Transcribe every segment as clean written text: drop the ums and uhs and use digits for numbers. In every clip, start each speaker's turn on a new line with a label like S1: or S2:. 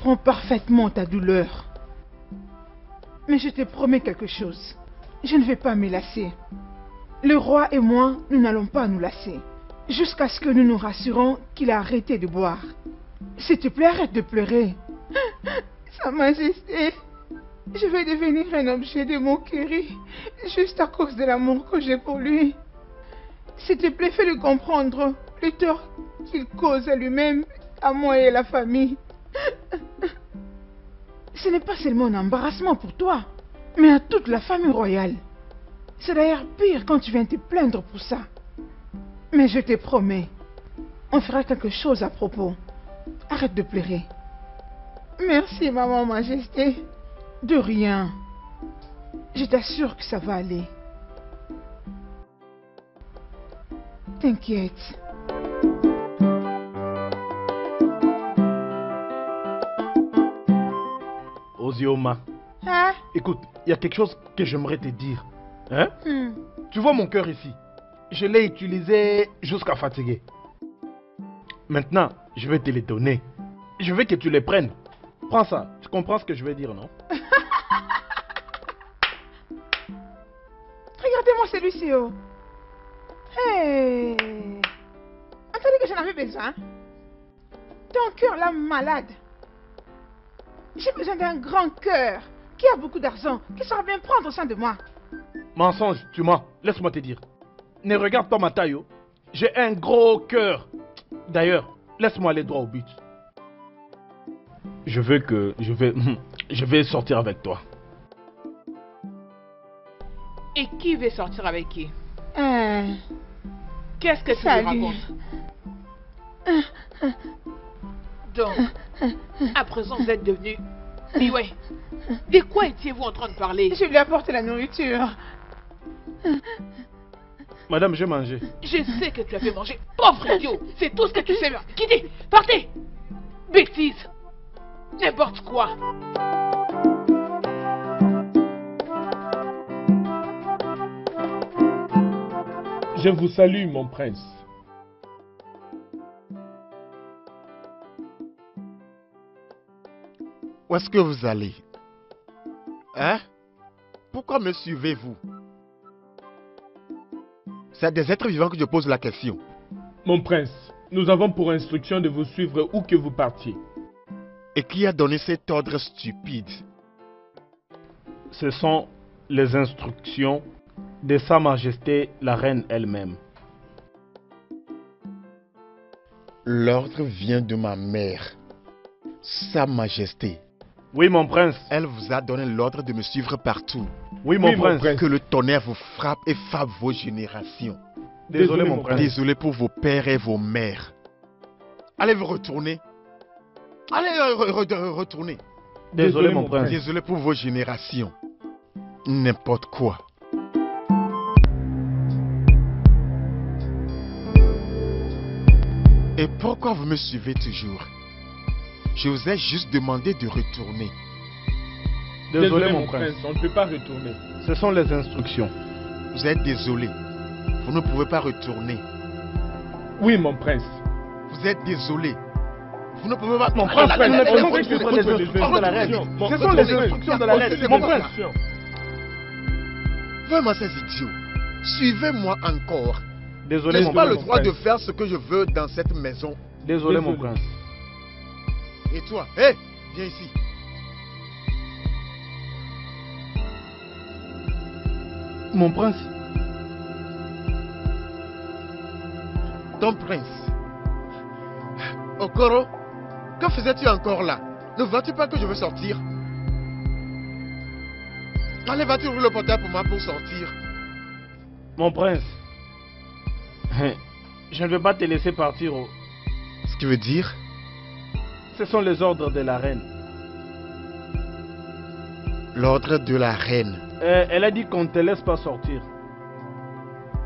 S1: comprends parfaitement ta douleur. Mais je te promets quelque chose. Je ne vais pas me lasser. Le roi et moi, nous n'allons pas nous lasser. Jusqu'à ce que nous nous rassurons qu'il a arrêté de boire. S'il te plaît, arrête de pleurer. Sa Majesté, je vais devenir un objet de moquerie juste à cause de l'amour que j'ai pour lui. S'il te plaît, fais-le comprendre le tort qu'il cause à lui-même, à moi et à la famille. Ce n'est pas seulement un embarrassement pour toi, mais à toute la famille royale. C'est d'ailleurs pire quand tu viens te plaindre pour ça. Mais je te promets, on fera quelque chose à propos. Arrête de pleurer. Merci, Maman Majesté. De rien. Je t'assure que ça va aller. T'inquiète.
S2: Ozioma,
S1: Hein?
S2: écoute, il y a quelque chose que j'aimerais te dire. Hein? Tu vois mon cœur ici? Je l'ai utilisé jusqu'à fatiguer. Maintenant, je vais te les donner. Je veux que tu les prennes. Prends ça. Tu comprends ce que je veux dire, non?
S1: Regardez-moi celui-ci, oh. Hey! Attendez que j'en avais besoin. Ton cœur là malade. J'ai besoin d'un grand cœur qui a beaucoup d'argent, qui saura bien prendre soin de moi.
S2: Mensonge, tu mens. Laisse-moi te dire. Ne regarde pas ma taille, oh. J'ai un gros cœur. D'ailleurs, laisse-moi aller droit au but. Je vais sortir avec toi.
S3: Et qui veut sortir avec qui? Qu'est-ce que tu
S1: Salut.
S3: me racontes? Donc, à présent vous êtes devenus... Mais ouais, de quoi étiez-vous en train de parler?
S1: Je lui ai apporté la nourriture.
S2: Madame, j'ai mangé.
S3: Je sais que tu as fait manger. Pauvre idiot, c'est tout ce que tu sais. Quittez, partez. Bêtise. N'importe quoi.
S4: Je vous salue, mon prince.
S5: Où est-ce que vous allez? Hein? Pourquoi me suivez-vous? C'est à des êtres vivants que je pose la question.
S4: Mon prince, nous avons pour instruction de vous suivre où que vous partiez.
S5: Et qui a donné cet ordre stupide?
S2: Ce sont les instructions de Sa Majesté la Reine elle-même.
S5: L'ordre vient de ma mère, Sa Majesté.
S2: Oui, mon prince.
S5: Elle vous a donné l'ordre de me suivre partout.
S2: Oui, mon prince.
S5: Que le tonnerre vous frappe et frappe vos générations.
S2: Désolé, mon prince.
S5: Désolé pour vos pères et vos mères. Allez vous retourner. Allez retourner.
S2: Désolé, mon prince.
S5: Désolé pour vos générations. N'importe quoi. Et pourquoi vous me suivez toujours? Je vous ai juste demandé de retourner.
S2: Désolé, mon prince.
S4: On ne peut pas retourner.
S2: Ce sont les instructions.
S5: Vous êtes désolé. Vous ne pouvez pas retourner.
S4: Oui, mon prince.
S5: Vous êtes désolé. Vous ne pouvez pas...
S2: Mon prince, ce sont les instructions de la reine. Mon prince.
S5: Vraiment, ces idiots. Suivez-moi encore.
S2: Désolé,
S5: Je
S2: mon
S5: n'ai pas
S2: prince.
S5: le droit de faire ce que je veux dans cette maison.
S2: Désolé, mon prince.
S5: Et toi, hé, viens ici.
S2: Mon prince.
S5: Ton prince. Okoro, que faisais-tu encore là? Ne vois-tu pas que je veux sortir? Allez, vas-tu ouvrir le portail pour moi pour sortir?
S2: Mon prince. Je ne vais pas te laisser partir. Oh.
S5: Ce qui veut dire?
S2: Ce sont les ordres de la reine.
S5: L'ordre de la reine.
S2: Elle a dit qu'on ne te laisse pas sortir.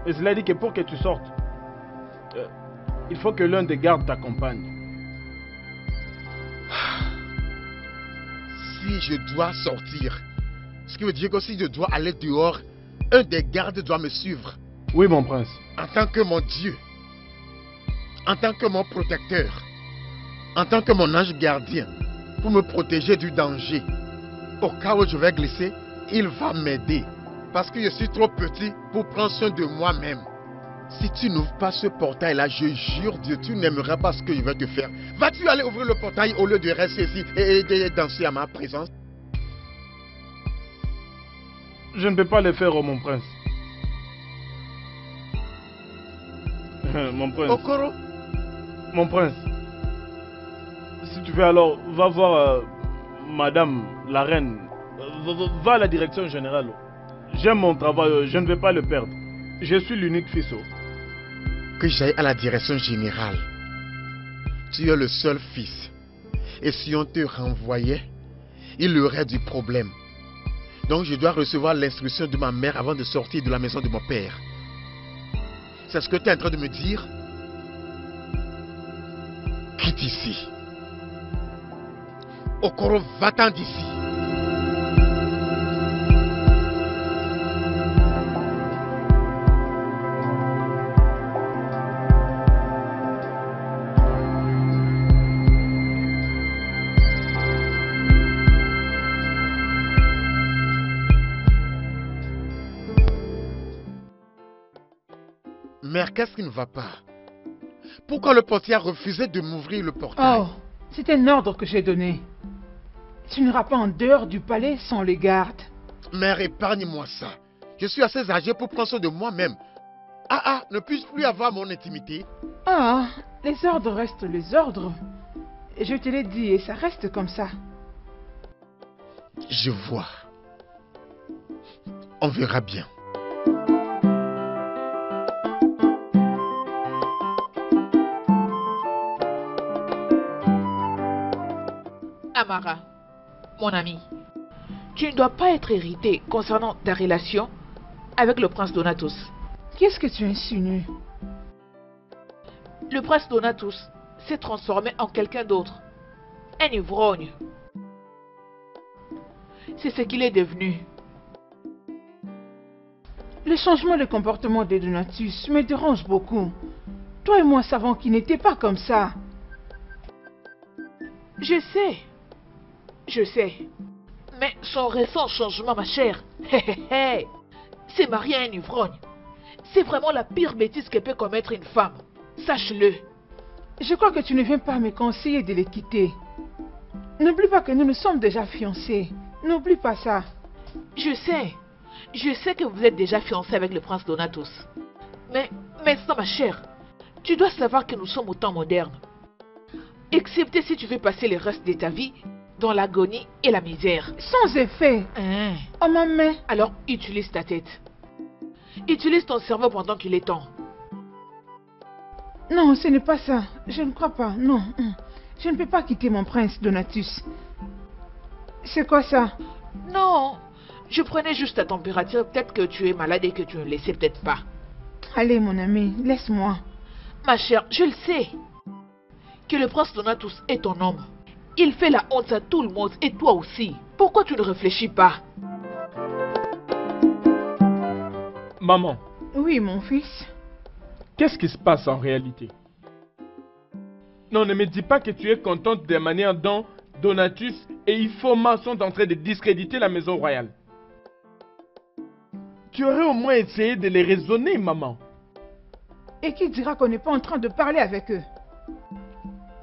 S2: Et elle a dit que pour que tu sortes, il faut que l'un des gardes t'accompagne.
S5: Si je dois sortir, ce qui veut dire que si je dois aller dehors, un des gardes doit me suivre.
S2: Oui, mon prince.
S5: En tant que mon Dieu, en tant que mon protecteur, en tant que mon ange gardien, pour me protéger du danger. Au cas où je vais glisser, il va m'aider. Parce que je suis trop petit pour prendre soin de moi-même. Si tu n'ouvres pas ce portail-là, je jure Dieu, tu n'aimeras pas ce que je vais te faire. Vas-tu aller ouvrir le portail au lieu de rester ici et danser à ma présence?
S2: Je ne peux pas le faire, oh, mon prince. Mon prince.
S5: Okoro?
S2: Mon prince. Si tu veux alors, va voir madame la reine. Va à la direction générale. J'aime mon travail, je ne vais pas le perdre. Je suis l'unique fils.
S5: Que j'aille à la direction générale. Tu es le seul fils. Et si on te renvoyait, il y aurait du problème. Donc je dois recevoir l'instruction de ma mère avant de sortir de la maison de mon père. C'est ce que tu es en train de me dire? Quitte ici. Okoro, va-t'en d'ici. Mère, qu'est-ce qui ne va pas? Pourquoi le portier a refusé de m'ouvrir le portail?
S1: Oh, c'est un ordre que j'ai donné. Tu n'iras pas en dehors du palais sans les gardes.
S5: Mère, épargne-moi ça. Je suis assez âgé pour prendre soin de moi-même. Ne puis-je plus avoir mon intimité?
S1: Ah, les ordres restent les ordres. Je te l'ai dit et ça reste comme ça.
S5: Je vois. On verra bien.
S3: Amara, mon ami, tu ne dois pas être irrité concernant ta relation avec le prince Donatus.
S1: Qu'est-ce que tu insinues?
S3: Le prince Donatus s'est transformé en quelqu'un d'autre. Un ivrogne. C'est ce qu'il est devenu.
S1: Le changement de comportement de Donatus me dérange beaucoup. Toi et moi savons qu'il n'était pas comme ça.
S3: Je sais. Mais son récent changement, ma chère, c'est marier un ivrogne. C'est vraiment la pire bêtise que peut commettre une femme. Sache-le.
S1: Je crois que tu ne viens pas me conseiller de les quitter. N'oublie pas que nous sommes déjà fiancés. N'oublie pas ça.
S3: Je sais que vous êtes déjà fiancé avec le prince Donatus. Mais maintenant, ma chère, tu dois savoir que nous sommes au temps moderne. Excepté si tu veux passer le reste de ta vie dans l'agonie et la misère.
S1: Sans effet. Oh maman.
S3: Alors utilise ta tête. Utilise ton cerveau pendant qu'il est temps.
S1: Non, ce n'est pas ça. Je ne crois pas. Non. Je ne peux pas quitter mon prince Donatus. C'est quoi ça?
S3: Non. Je prenais juste ta température. Peut-être que tu es malade et que tu ne le sais peut-être pas.
S1: Allez, mon ami, laisse-moi.
S3: Ma chère, je le sais. Que le prince Donatus est ton homme. Il fait la honte à tout le monde et toi aussi. Pourquoi tu ne réfléchis pas?
S4: Maman.
S1: Oui, mon fils.
S4: Qu'est-ce qui se passe en réalité? Non, ne me dis pas que tu es contente des manières dont Donatus et Ifoma sont en train de discréditer la maison royale. Tu aurais au moins essayé de les raisonner, maman.
S1: Et qui dira qu'on n'est pas en train de parler avec eux?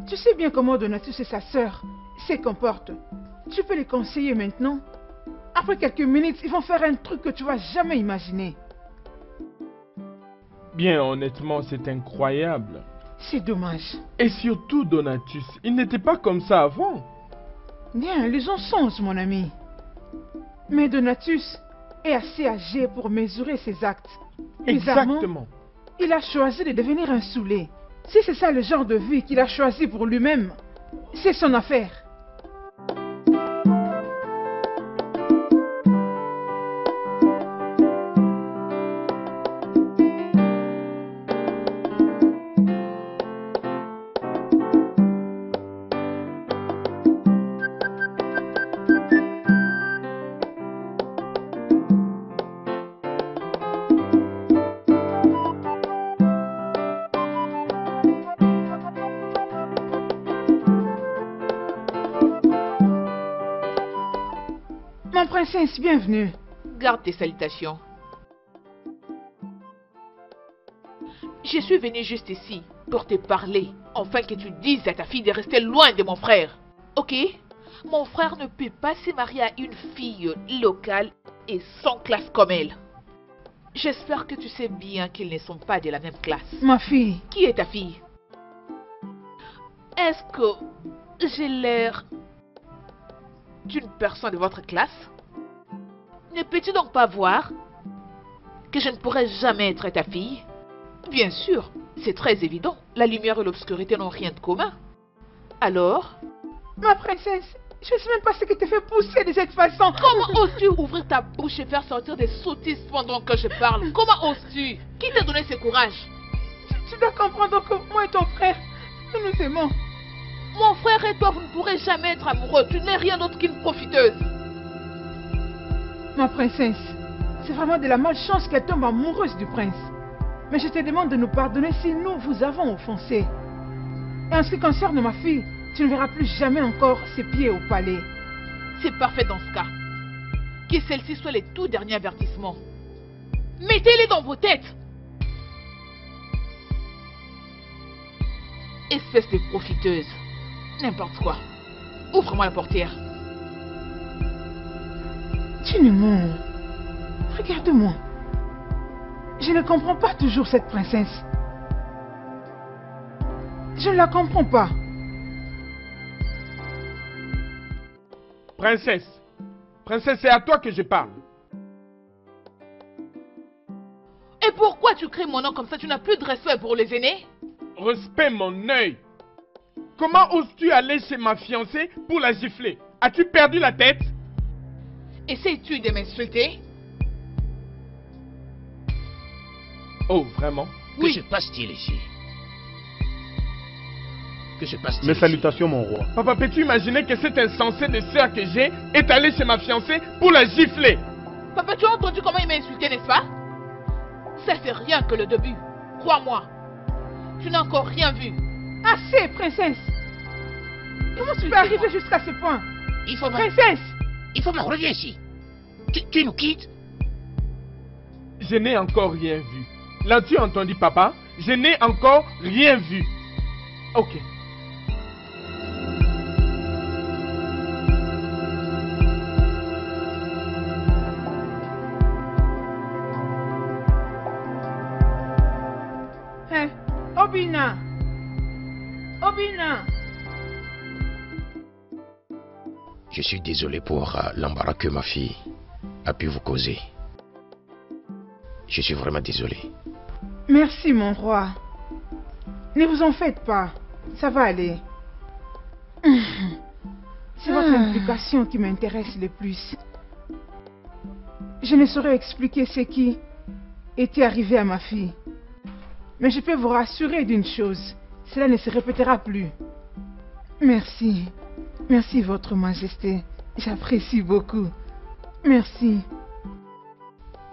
S1: Tu sais bien comment Donatus et sa sœur se comportent. Tu peux les conseiller maintenant. Après quelques minutes, ils vont faire un truc que tu vas jamais imaginer.
S4: Bien, honnêtement, c'est incroyable.
S1: C'est dommage.
S4: Et surtout Donatus, il n'était pas comme ça avant.
S1: Bien, les gens changent, mon ami. Mais Donatus est assez âgé pour mesurer ses actes. Bizarrement,
S4: Exactement.
S1: il a choisi de devenir un saoulé. Si c'est ça le genre de vie qu'il a choisi pour lui-même, c'est son affaire. Princesse, bienvenue.
S3: Garde tes salutations. Je suis venue juste ici pour te parler, afin que tu dises à ta fille de rester loin de mon frère. Ok? Mon frère ne peut pas se marier à une fille locale et sans classe comme elle. J'espère que tu sais bien qu'ils ne sont pas de la même classe.
S1: Ma fille.
S3: Qui est ta fille? Est-ce que j'ai l'air d'une personne de votre classe? Ne peux-tu donc pas voir que je ne pourrai jamais être ta fille? Bien sûr, c'est très évident. La lumière et l'obscurité n'ont rien de commun. Alors?
S1: Ma princesse, je ne sais même pas ce qui te fait pousser de cette façon.
S3: Comment oses-tu ouvrir ta bouche et faire sortir des sottises pendant que je parle? Comment oses-tu? Qui t'a donné ce courage?
S1: Tu dois comprendre que moi et ton frère, nous nous aimons.
S3: Mon frère et toi, vous ne pourrez jamais être amoureux. Tu n'es rien d'autre qu'une profiteuse.
S1: Ma princesse, c'est vraiment de la malchance qu'elle tombe amoureuse du prince. Mais je te demande de nous pardonner si nous vous avons offensé. Et en ce qui concerne ma fille, tu ne verras plus jamais encore ses pieds au palais.
S3: C'est parfait dans ce cas. Que celle-ci soit les tout derniers avertissements. Mettez-les dans vos têtes. Espèce de profiteuse. N'importe quoi. Ouvre-moi la portière.
S1: Tu ne mens. Regarde-moi. Je ne comprends pas toujours cette princesse. Je ne la comprends pas.
S4: Princesse. Princesse, c'est à toi que je parle.
S3: Et pourquoi tu cries mon nom comme ça? Tu n'as plus de respect pour les aînés?
S4: Respect mon œil. Comment oses-tu aller chez ma fiancée pour la gifler? As-tu perdu la tête?
S3: Essayes-tu de m'insulter?
S4: Oh, vraiment?
S3: Oui.
S6: Que se passe-t-il ici? Que se passe-t-il
S2: Mes
S6: ici?
S2: salutations, mon roi.
S4: Papa, peux-tu imaginer que cette insensée de sœur que j'ai est allée chez ma fiancée pour la gifler?
S3: Papa, tu as entendu comment il m'a insulté, n'est-ce pas? Ça c'est rien que le début. Crois-moi. Tu n'as encore rien vu.
S1: Assez, princesse. Comment tu peux arriver jusqu'à ce point?
S6: Il faut
S1: Princesse!
S6: reviens ici. Tu nous quittes?
S4: Je n'ai encore rien vu. L'as-tu entendu, papa? Je n'ai encore rien vu. Ok.
S1: Hein? Obina! Obina!
S6: Je suis désolé pour l'embarras que ma fille a pu vous causer. Je suis vraiment désolé.
S1: Merci, mon roi. Ne vous en faites pas. Ça va aller. C'est votre implication qui m'intéresse le plus. Je ne saurais expliquer ce qui était arrivé à ma fille. Mais je peux vous rassurer d'une chose. Cela ne se répétera plus. Merci. Merci, Votre Majesté. J'apprécie beaucoup. Merci.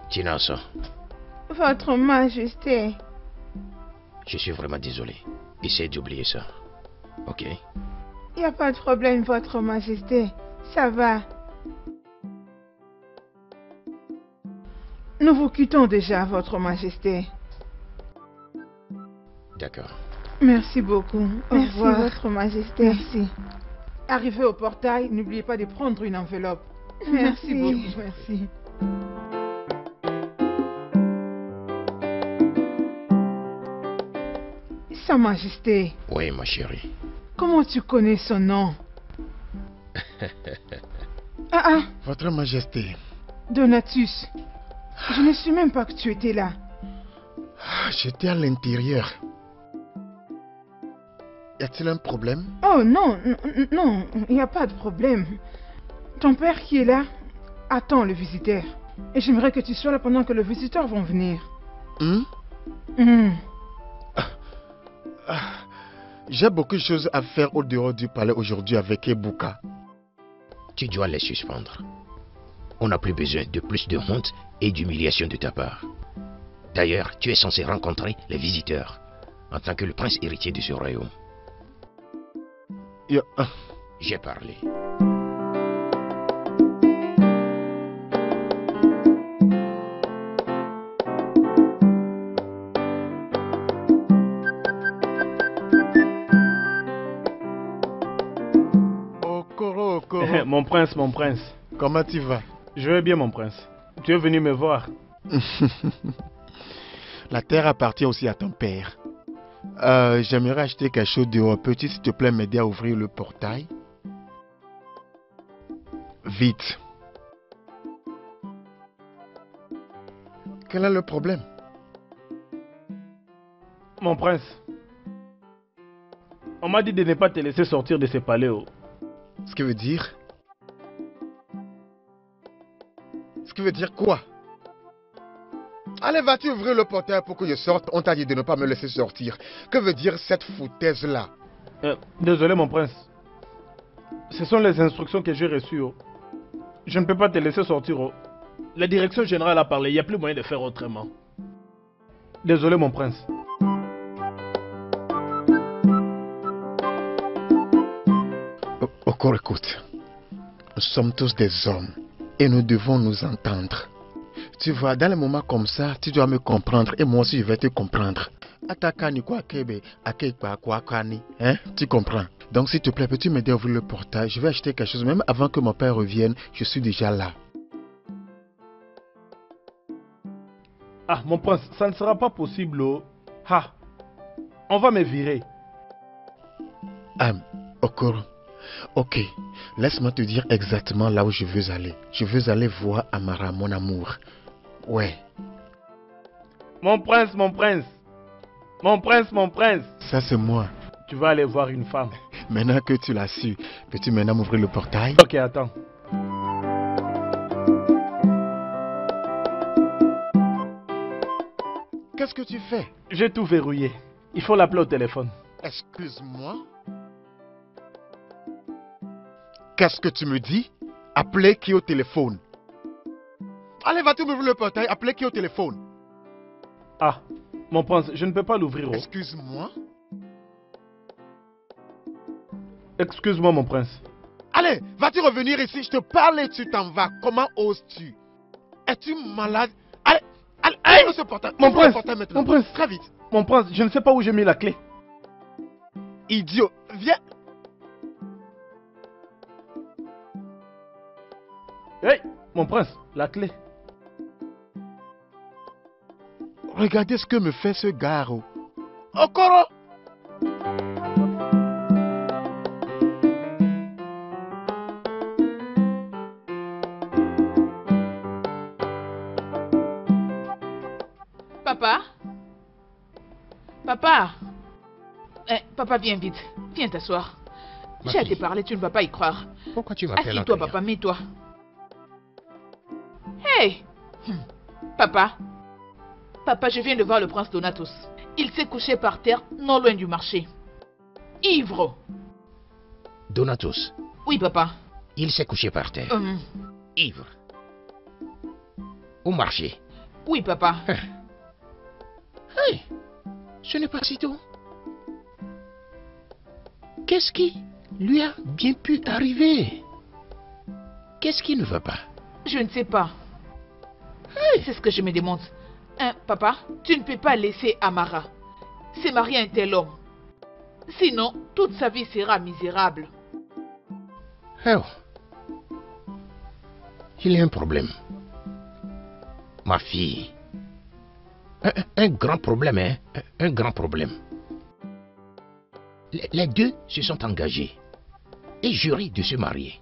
S6: Tinasa,
S1: Votre Majesté.
S6: je suis vraiment désolé. Essaye d'oublier ça. Ok?
S1: Il n'y a pas de problème, Votre Majesté. Ça va. Nous vous quittons déjà, Votre Majesté.
S6: D'accord.
S1: Merci beaucoup. Au
S7: Merci,
S1: revoir,
S7: Votre Majesté.
S1: Merci. Arrivé au portail, n'oubliez pas de prendre une enveloppe. Merci
S7: Merci.
S1: beaucoup. Merci. Sa Majesté,
S6: Oui, ma chérie.
S1: comment tu connais son nom? Ah,
S5: Votre Majesté,
S1: Donatus. Je ne sais même pas que tu étais là.
S5: j'étais à l'intérieur. Y a-t-il un problème?
S1: Oh non, non, il n'y a pas de problème. Ton père qui est là attend le visiteur. Et j'aimerais que tu sois là pendant que le visiteur va venir. Hmm.
S5: J'ai beaucoup de choses à faire au dehors du palais aujourd'hui avec Ebuka.
S6: Tu dois les suspendre. On n'a plus besoin de plus de honte et d'humiliation de ta part. D'ailleurs, tu es censé rencontrer les visiteurs en tant que le prince héritier de ce royaume. J'ai parlé.
S4: Mon prince, mon prince.
S5: Comment tu vas?
S4: Je vais bien, mon prince. Tu es venu me voir.
S5: La terre appartient aussi à ton père. J'aimerais acheter quelque chose dehors. Peux-tu, s'il te plaît, m'aider à ouvrir le portail? Vite. Quel est le problème?
S4: Mon prince, on m'a dit de ne pas te laisser sortir de ce palais.
S5: Ce qui veut dire? Ce qui veut dire quoi? Allez, vas-tu ouvrir le portail pour que je sorte? On t'a dit de ne pas me laisser sortir. Que veut dire cette foutaise-là?
S4: Désolé, mon prince. Ce sont les instructions que j'ai reçues. Je ne peux pas te laisser sortir. La direction générale a parlé. Il n'y a plus moyen de faire autrement. Désolé, mon prince.
S5: Okoro, écoute. Nous sommes tous des hommes et nous devons nous entendre. Tu vois, dans les moments comme ça, tu dois me comprendre et moi aussi je vais te comprendre. Hein? Tu comprends? Donc s'il te plaît, peux-tu m'aider à ouvrir le portail? Je vais acheter quelque chose, même avant que mon père revienne, je suis déjà là.
S4: Ah, mon prince, ça ne sera pas possible. Ah, on va me virer.
S5: Okoro, ok, laisse-moi te dire exactement là où je veux aller. Je veux aller voir Amara, mon amour. Ouais.
S4: Mon prince, mon prince. Mon prince, mon prince.
S5: Ça c'est moi.
S4: Tu vas aller voir une femme.
S5: Maintenant que tu l'as su, peux-tu maintenant m'ouvrir le portail?
S4: Ok, attends.
S5: Qu'est-ce que tu fais?
S4: J'ai tout verrouillé. Il faut l'appeler au téléphone.
S5: Excuse-moi? Qu'est-ce que tu me dis? Appeler qui au téléphone? Allez, vas-tu m'ouvrir le portail? Appeler qui au téléphone?
S4: Ah, mon prince, je ne peux pas l'ouvrir.
S5: Excuse-moi?
S4: Excuse-moi, mon prince.
S5: Allez, vas-tu revenir ici? Je te parle et tu t'en vas. Comment oses-tu? Es-tu malade? Allez, allez, ouvre ce portail.
S4: Mon
S5: Ouvre
S4: prince,
S5: le portail maintenant.
S4: mon prince.
S5: Très vite.
S4: Mon prince, je ne sais pas où j'ai mis la clé.
S5: Idiot, viens.
S4: Hey, mon prince, la clé.
S5: Regardez ce que me fait ce gars. Okoro!
S3: Papa? Papa? Papa, viens vite. Viens t'asseoir. J'ai à te parler, tu ne vas pas y croire.
S6: Pourquoi tu m'appelles
S3: Assieds-toi,
S6: Antonia?
S3: papa, mets-toi. Hey! Papa? Papa, je viens de voir le prince Donatos. Il s'est couché par terre, non loin du marché. Ivre!
S6: Donatos,
S3: Oui, papa.
S6: il s'est couché par terre. Ivre. Au marché.
S3: Oui, papa.
S6: Hey, ce n'est pas si tôt. Qu'est-ce qui lui a bien pu arriver? Qu'est-ce qui ne va pas?
S3: Je ne sais pas. C'est ce que je me demande. Papa, tu ne peux pas laisser Amara se marier à un tel homme. Sinon, toute sa vie sera misérable.
S6: Oh. Il y a un problème. Ma fille. Un grand problème, hein? Un grand problème. Les deux se sont engagés et jurés de se marier.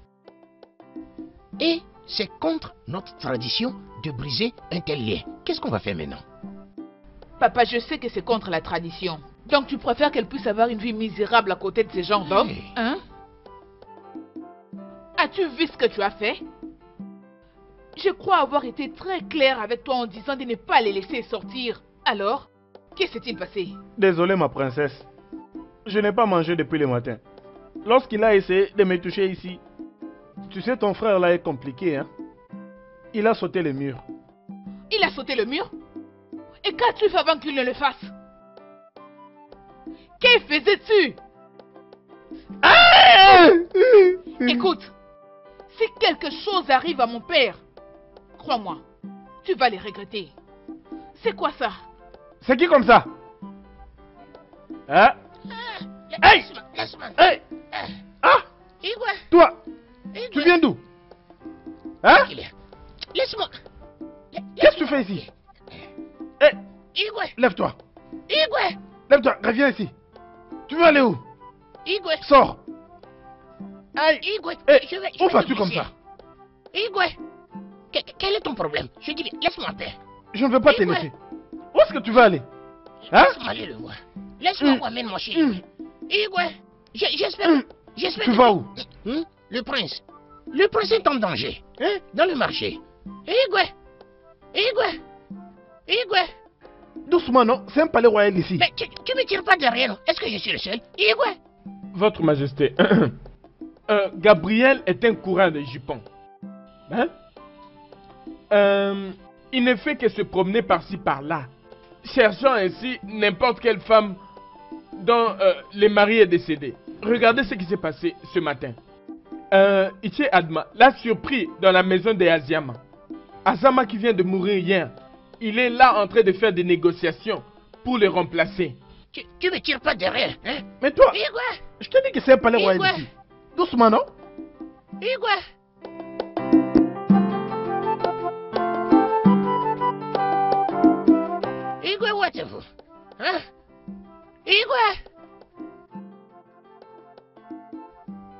S6: Et c'est contre notre tradition de briser un tel lien. Qu'est-ce qu'on va faire maintenant?
S3: Papa, je sais que c'est contre la tradition. Donc tu préfères qu'elle puisse avoir une vie misérable à côté de ces gens d'hommes? Hein? As-tu vu ce que tu as fait? Je crois avoir été très clair avec toi en disant de ne pas les laisser sortir. Alors, qu'est-ce qui s'est-il passé?
S4: Désolé, ma princesse. Je n'ai pas mangé depuis le matin. Lorsqu'il a essayé de me toucher ici, tu sais, ton frère là est compliqué, hein? Il a sauté le mur.
S3: Il a sauté le mur? Et qu'as-tu fait avant qu'il ne le fasse? Que faisais-tu? Écoute, si quelque chose arrive à mon père, crois-moi, tu vas les regretter. C'est quoi ça?
S4: C'est qui comme ça? Hein? Hey!
S6: Laisse-moi.
S4: Hey! Ah!
S6: Et quoi?
S4: Toi!
S2: Tu viens d'où? Hein?
S6: Laisse-moi.
S2: Qu'est-ce que tu fais ici? Hé,
S6: Igwe.
S2: lève-toi.
S6: Igwe.
S2: Lève-toi, reviens ici. Tu veux aller où?
S6: Igwe.
S2: Sors. Aïe.
S6: Igwe.
S2: Hé,
S6: Je vais
S2: où
S6: te
S2: vas-tu comme
S6: blesser.
S2: ça?
S6: Igwe. Quel est ton problème? Je dis, laisse-moi en paix.
S2: Je ne veux pas te
S6: Igwe.
S2: laisser. Où est-ce que tu veux aller? Hein?
S6: Laisse-moi aller le voir. Laisse-moi amène-moi chez Igwe. Igwe. J'espère. J'espère.
S2: Tu vas où?
S6: Le prince. Le prince est en danger. Hein? Dans le marché. Igwe. Igwe. Igwe.
S2: Doucement, non? C'est un palais royal ici.
S6: Mais tu me tires pas derrière, non? Est-ce que je suis le seul? Igwe.
S4: Votre Majesté, Gabriel est un courant de jupons. Hein? Il ne fait que se promener par-ci par-là, cherchant ainsi n'importe quelle femme dont le mari est décédé. Regardez ce qui s'est passé ce matin. Ichi Adma l'a surpris dans la maison de Azama. Azama qui vient de mourir hier. Il est là en train de faire des négociations pour le remplacer.
S6: Tu me tires pas derrière, hein?
S2: Mais toi,
S6: Igwe.
S2: je te dis que c'est un palais royal
S6: Igwe.
S2: ici. Doucement, non?
S6: Igwe. Igwe, où êtes-vous? Hein? Igwe.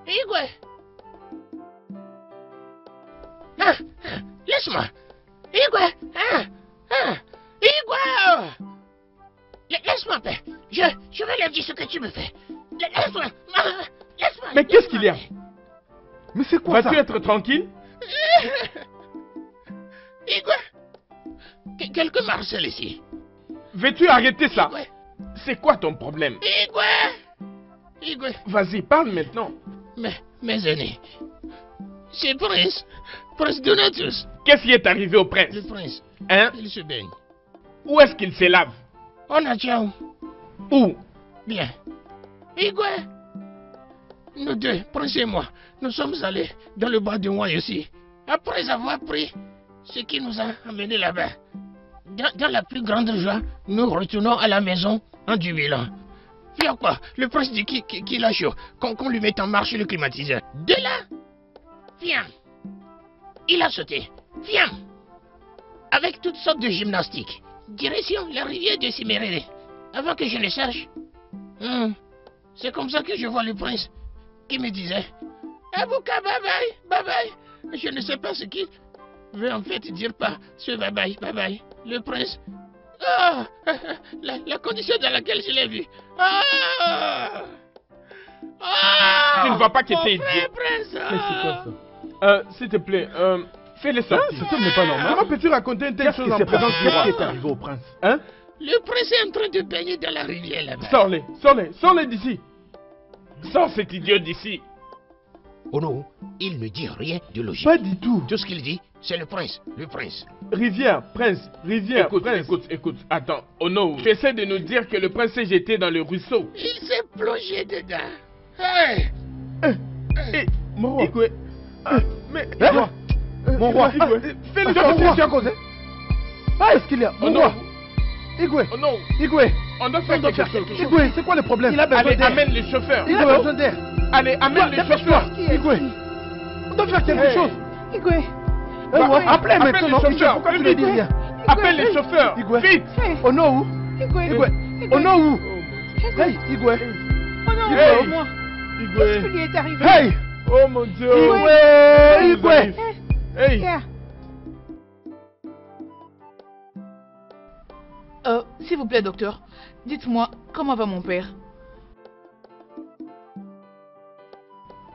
S6: Igwe. Ah, laisse-moi. Igwe. Igwe. Laisse-moi en paix. Je vais leur dire ce que tu me fais. Laisse-moi. Laisse-moi.
S4: Mais qu'est-ce qu'il y a?
S2: Mais c'est quoi ça?
S4: Vas-tu être tranquille?
S6: Igwe. Quelqu'un m'harcèle ici.
S4: Veux-tu arrêter ça?
S6: Igwe.
S4: C'est quoi ton problème?
S6: Igwe.
S4: Vas-y, parle maintenant.
S6: Mes aînés. C'est Prince Donatus.
S4: Qu'est-ce qui est arrivé au prince?
S6: Le prince.
S4: Hein?
S6: Il se baigne.
S4: Où est-ce qu'il se lave?
S6: On a déjà.
S4: Où?
S6: Bien. Igwe. Nous deux, Prince et moi, nous sommes allés dans le bas de moi ici. Après avoir pris ce qui nous a amenés là-bas. Dans la plus grande joie, nous retournons à la maison en jubilant. Viens quoi? Le prince dit qu'il a chaud, qu'on lui mette en marche le climatiseur. De là, viens. Il a sauté. Viens. Avec toutes sortes de gymnastiques. Direction la rivière de Siméré. Avant que je ne cherche. C'est comme ça que je vois le prince qui me disait Abouka, bye bye, bye bye. Je ne sais pas ce qu'il veut en fait dire par ce bye bye, bye bye. Le prince. Ah, la condition dans laquelle je l'ai vu. Ah,
S4: Tu ne vas pas quitter idiot.
S6: Prince.
S4: Mais c'est quoi ça? S'il te plaît, fais-le sortir.
S2: Ce n'est pas normal.
S4: Comment peux-tu raconter une telle
S2: Qu'est-ce
S4: chose
S2: qui
S4: en
S2: s'est
S4: présence
S2: passé?
S4: du
S2: Qu'est-ce qui
S4: roi?
S2: est arrivé au prince?
S4: Hein?
S6: Le prince est en train de baigner dans la rivière là-bas.
S4: Sors-les d'ici. Sors cet idiot d'ici.
S6: Oh non, il ne dit rien de logique.
S2: Pas du tout.
S6: Tout ce qu'il dit, c'est le prince, le prince.
S4: Rivière, prince, écoute, attends. Oh non, tu essaies de nous dire que le prince s'est jeté dans le ruisseau.
S6: Il s'est plongé dedans. Hey!
S4: Mon roi.
S2: Igwe.
S4: Mais,
S2: Hein? Mon roi.
S4: fais-le
S2: Tu
S4: sortir.
S2: as causé? Ah, est-ce qu'il y a?
S4: Oh
S2: Mon
S4: non,
S2: roi. Igwe.
S4: oh non,
S2: Igwe.
S4: on doit faire quelque chose.
S2: Igwe, c'est quoi le problème? Il a besoin
S4: Allez,
S2: d'air.
S4: amène les chauffeurs.
S2: Il a besoin d'air.
S4: Allez, amène les
S2: Dépêche-toi.
S4: chauffeurs.
S2: Igwe. On doit faire quelque
S4: Hey.
S2: chose.
S1: Igwe.
S2: Appelez
S4: Appelle
S2: maintenant.
S4: les
S2: Igwe,
S4: chauffeurs.
S2: pourquoi tu ne dis rien?
S4: Appelle les chauffeurs.
S2: Igwe.
S4: Vite.
S1: Hey.
S2: Oh non, où?
S1: Igwe.
S2: Igwe.
S1: Igwe.
S2: Oh non, où?
S1: Igwe.
S2: Hey, Igwe.
S1: Oh non,
S2: Hey.
S1: moi.
S4: Igwe.
S1: Qu'est-ce qui lui est arrivé?
S2: Hey.
S4: Oh mon Dieu.
S2: Igwe. Igwe.
S4: Hey.
S1: Pierre.
S3: S'il vous plaît, docteur, dites-moi, comment va mon père?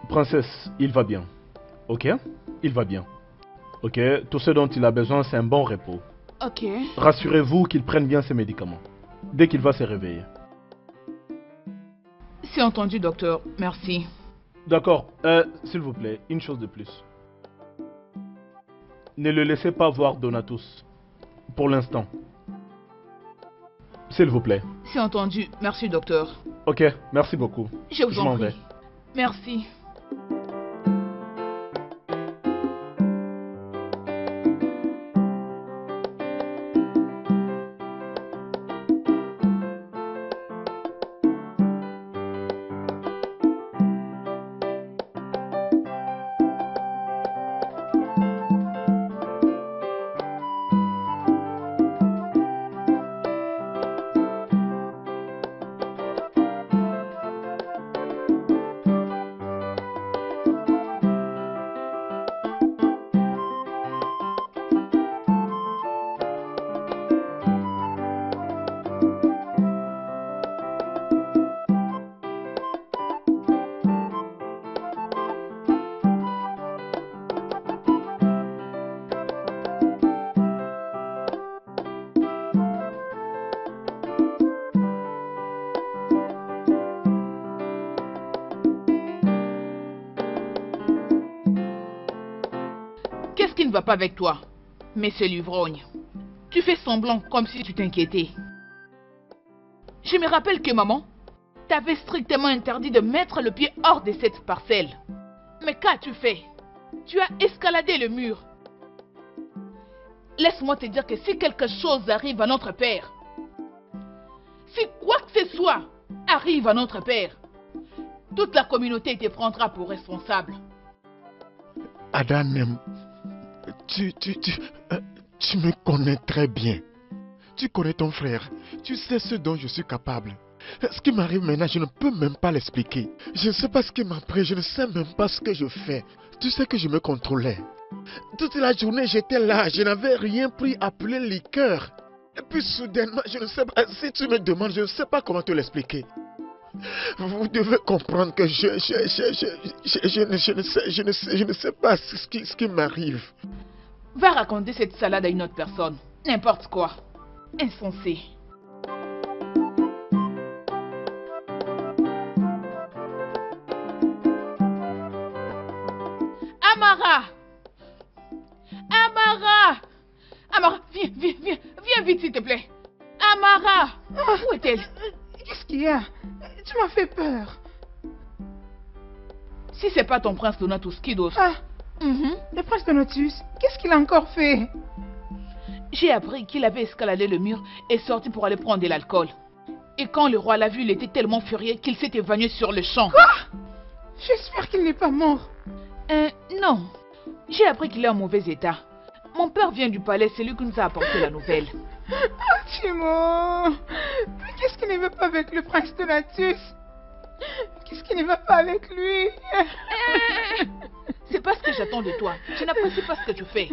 S4: Princesse, il va bien. Ok? Il va bien. Ok? Tout ce dont il a besoin, c'est un bon repos.
S3: Ok.
S4: Rassurez-vous qu'il prenne bien ses médicaments. Dès qu'il va se réveiller.
S3: C'est entendu, docteur. Merci.
S4: D'accord. S'il vous plaît, une chose de plus. Ne le laissez pas voir Donatus. Pour l'instant. S'il vous plaît.
S3: C'est entendu. Merci, docteur.
S4: Ok, merci beaucoup.
S3: Je vous en
S4: m'en
S3: prie.
S4: vais.
S3: Merci. va pas avec toi. Mais c'est l'ivrogne. Tu fais semblant comme si tu t'inquiétais. Je me rappelle que maman t'avait strictement interdit de mettre le pied hors de cette parcelle. Mais qu'as-tu fait? Tu as escaladé le mur. Laisse-moi te dire que si quelque chose arrive à notre père, si quoi que ce soit arrive à notre père, toute la communauté te prendra pour responsable.
S5: Adanem, tu me connais très bien. Tu connais ton frère. Tu sais ce dont je suis capable. Ce qui m'arrive maintenant, je ne peux même pas l'expliquer. Je ne sais pas ce qui m'apprend, je ne sais même pas ce que je fais. Tu sais que je me contrôlais. Toute la journée, j'étais là, je n'avais rien pris à appeler liqueur. Et puis soudainement, je ne sais pas, si tu me demandes, je ne sais pas comment te l'expliquer. Vous devez comprendre que je ne sais pas ce qui m'arrive.
S3: Va raconter cette salade à une autre personne. N'importe quoi. Insensé. Amara! Amara! Amara, viens vite s'il te plaît. Amara! Où est-elle?
S1: Qu'est-ce qu'il y a? Tu m'as fait peur.
S3: Si c'est pas ton prince Donatus, qui d'autre?
S1: Ah, le prince Donatus, qu'est-ce qu'il a encore fait?
S3: J'ai appris qu'il avait escaladé le mur et sorti pour aller prendre de l'alcool. Et quand le roi l'a vu, il était tellement furieux qu'il s'est évanoui sur le champ.
S1: Quoi? J'espère qu'il n'est pas mort.
S3: Non. J'ai appris qu'il est en mauvais état. Mon père vient du palais, c'est lui qui nous a apporté la nouvelle.
S1: Ah, Timo! Mais qu'est-ce qui ne va pas avec le prince Donatus? Qu'est-ce qui ne va pas avec lui?
S3: C'est pas ce que j'attends de toi. Je n'apprécie pas ce que tu fais.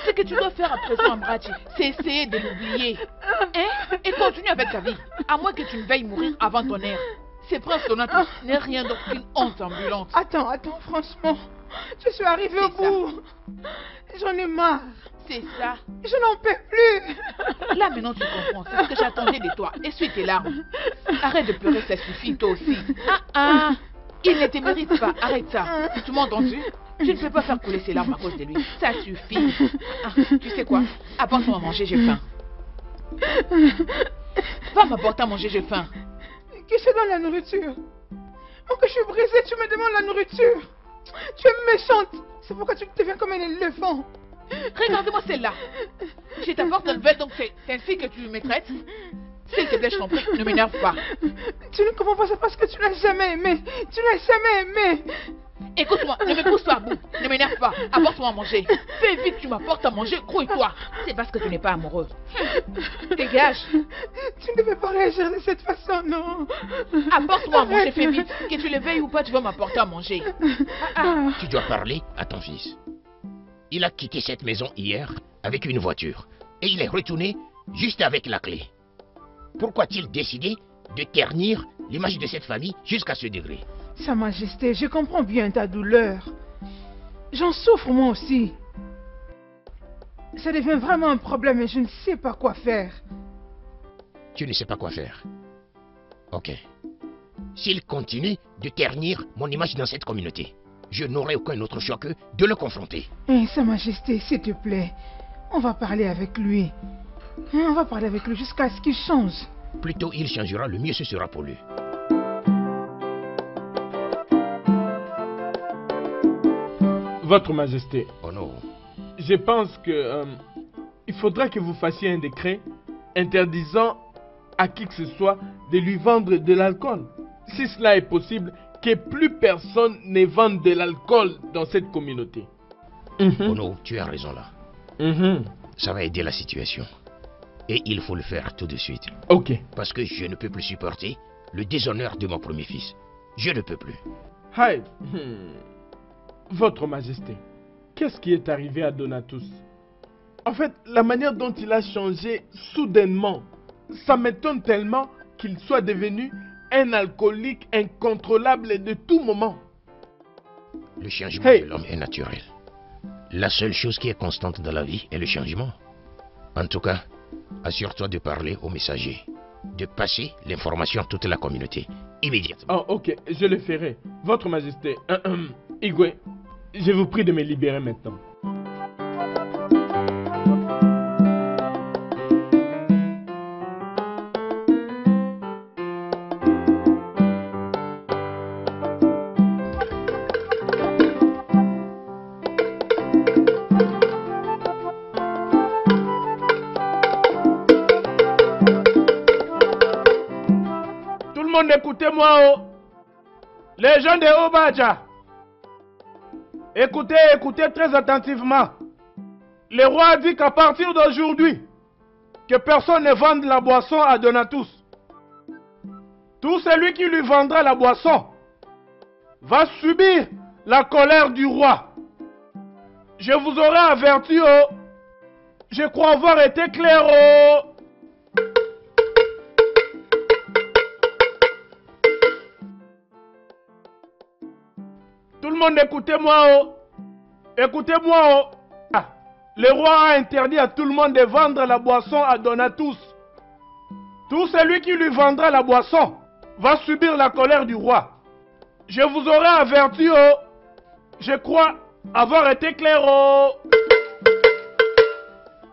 S3: Ce que tu dois faire à présent, Ambrachi, c'est essayer de l'oublier. Hein? Et continue avec ta vie. À moins que tu ne veuilles mourir avant ton heure. Ce prince Donatus n'est rien d'autre qu'une honte ambulante.
S1: Attends, franchement. Je suis arrivée au bout. J'en ai marre.
S3: C'est ça.
S1: Je n'en peux plus.
S3: Là maintenant tu comprends. C'est ce que j'attendais de toi. Essuie tes larmes. Arrête de pleurer, ça suffit toi aussi. Il ne te mérite pas. Arrête ça. Tu m'as entendu? Je ne peux pas faire couler ses larmes à cause de lui. Ça suffit. Tu sais quoi? Apporte-moi à manger, j'ai faim. Va m'apporter à manger, j'ai faim.
S1: Que je donne la nourriture. Oh, que je suis brisée, tu me demandes la nourriture. Tu es méchante. C'est pourquoi tu deviens comme un éléphant.
S3: Regarde-moi celle-là. Je t'apporte un nouvelle, donc c'est ainsi que tu me traites. S'il te plaît, je t'en prie, ne m'énerve pas.
S1: Tu ne comprends pas ça parce que tu n'as jamais aimé. Tu n'as jamais aimé.
S3: Écoute-moi, ne me pousse pas à bout. Ne m'énerve pas. Apporte-moi à manger. Fais vite, tu m'apportes à manger. Grouille-toi. C'est parce que tu n'es pas amoureux. Dégage.
S1: Tu ne devais pas réagir de cette façon, non.
S3: Apporte-moi à manger, fais vite. Que tu le veuilles ou pas, tu vas m'apporter à manger.
S6: Tu dois parler à ton fils. Il a quitté cette maison hier avec une voiture. Et il est retourné juste avec la clé. Pourquoi a-t-il décidé de ternir l'image de cette famille jusqu'à ce degré?
S1: Sa Majesté, je comprends bien ta douleur. J'en souffre moi aussi. Ça devient vraiment un problème et je ne sais pas quoi faire.
S6: Tu ne sais pas quoi faire. Ok. S'il continue de ternir mon image dans cette communauté, je n'aurai aucun autre choix que de le confronter.
S1: Sa Majesté, s'il te plaît, on va parler avec lui. On va parler avec lui jusqu'à ce qu'il change.
S6: Plus tôt il changera, le mieux ce sera pour lui.
S4: Votre Majesté.
S6: Oh non.
S4: Je pense que il faudra que vous fassiez un décret interdisant à qui que ce soit de lui vendre de l'alcool. Si cela est possible, que plus personne ne vende de l'alcool dans cette communauté.
S6: Oh non, tu as raison là. Ça va aider la situation. Et il faut le faire tout de suite.
S4: Ok.
S6: Parce que je ne peux plus supporter le déshonneur de mon premier fils. Je ne peux plus.
S4: Hi. Votre Majesté, qu'est-ce qui est arrivé à Donatus? En fait, la manière dont il a changé soudainement, ça m'étonne tellement qu'il soit devenu un alcoolique incontrôlable de tout moment.
S6: Le changement de l'homme est naturel. La seule chose qui est constante dans la vie est le changement. En tout cas, assure-toi de parler au messager, de passer l'information à toute la communauté, immédiatement.
S4: Oh, ok, je le ferai. Votre Majesté, Igwe, je vous prie de me libérer maintenant. monde écoutez-moi. Oh. Les gens de Obadja. Écoutez, écoutez très attentivement. Le roi a dit qu'à partir d'aujourd'hui, que personne ne vende la boisson à Donatus. Tout celui qui lui vendra la boisson va subir la colère du roi. Je vous aurai averti, oh. Je crois avoir été clair, oh. Tout le monde écoutez-moi, oh. Écoutez-moi, oh. Ah. Le roi a interdit à tout le monde de vendre la boisson à Donatus. Tout celui qui lui vendra la boisson va subir la colère du roi. Je vous aurai averti, oh. Je crois avoir été clair, oh.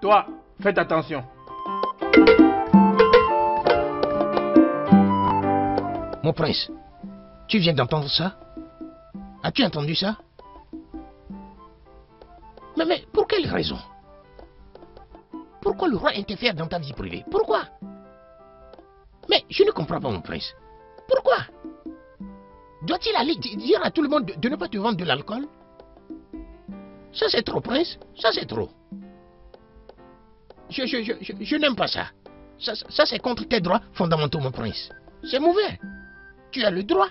S4: Toi, faites attention.
S6: Mon prince, tu viens d'entendre ça? As-tu entendu ça? Mais pour quelle raison? Pourquoi le roi interfère dans ta vie privée? Pourquoi? Mais je ne comprends pas, mon prince. Pourquoi? Doit-il aller dire à tout le monde de ne pas te vendre de l'alcool? Ça c'est trop, prince. Ça c'est trop. Je n'aime pas ça. Ça c'est contre tes droits fondamentaux, mon prince. C'est mauvais. Tu as le droit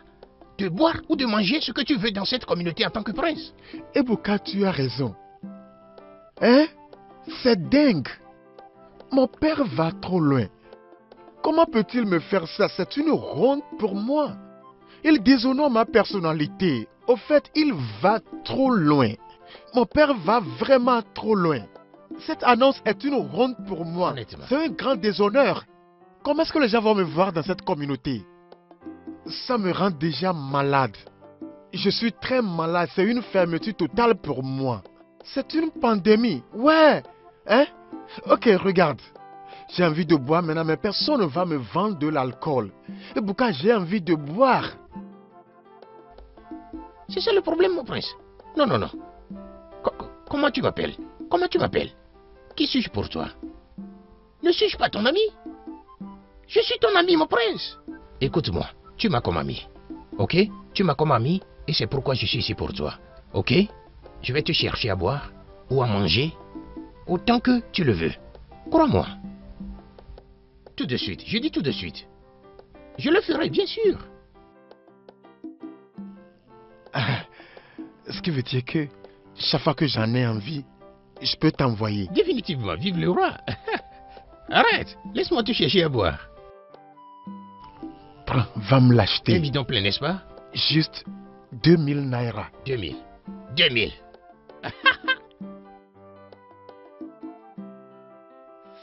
S6: de boire ou de manger ce que tu veux dans cette communauté en tant que prince.
S5: Ebuka, tu as raison. Hein? C'est dingue. Mon père va trop loin. Comment peut-il me faire ça? C'est une honte pour moi. Il déshonore ma personnalité. Au fait, il va trop loin. Mon père va vraiment trop loin. Cette annonce est une honte pour moi. C'est un grand déshonneur. Comment est-ce que les gens vont me voir dans cette communauté? Ça me rend déjà malade. Je suis très malade. C'est une fermeture totale pour moi. C'est une pandémie. Ouais. Hein? Ok, regarde. J'ai envie de boire maintenant, mais personne ne va me vendre de l'alcool. Et pourquoi j'ai envie de boire?
S6: C'est ça le problème, mon prince. Non. Comment tu m'appelles? Comment tu m'appelles? Qui suis-je pour toi? Ne suis-je pas ton ami? Je suis ton ami, mon prince. Écoute-moi, tu m'as comme ami. Ok? Tu m'as comme ami et c'est pourquoi je suis ici pour toi. Ok? Je vais te chercher à boire ou à manger autant que tu le veux. Crois-moi. Tout de suite, je dis tout de suite. Je le ferai, bien sûr.
S5: Ce qui veut dire que chaque fois que j'en ai envie, je peux t'envoyer.
S6: Définitivement, vive le roi. Arrête, laisse-moi te chercher à boire.
S5: Prends, va me l'acheter.
S6: Un bidon plein, n'est-ce pas?
S5: Juste 2000 naira.
S6: 2000.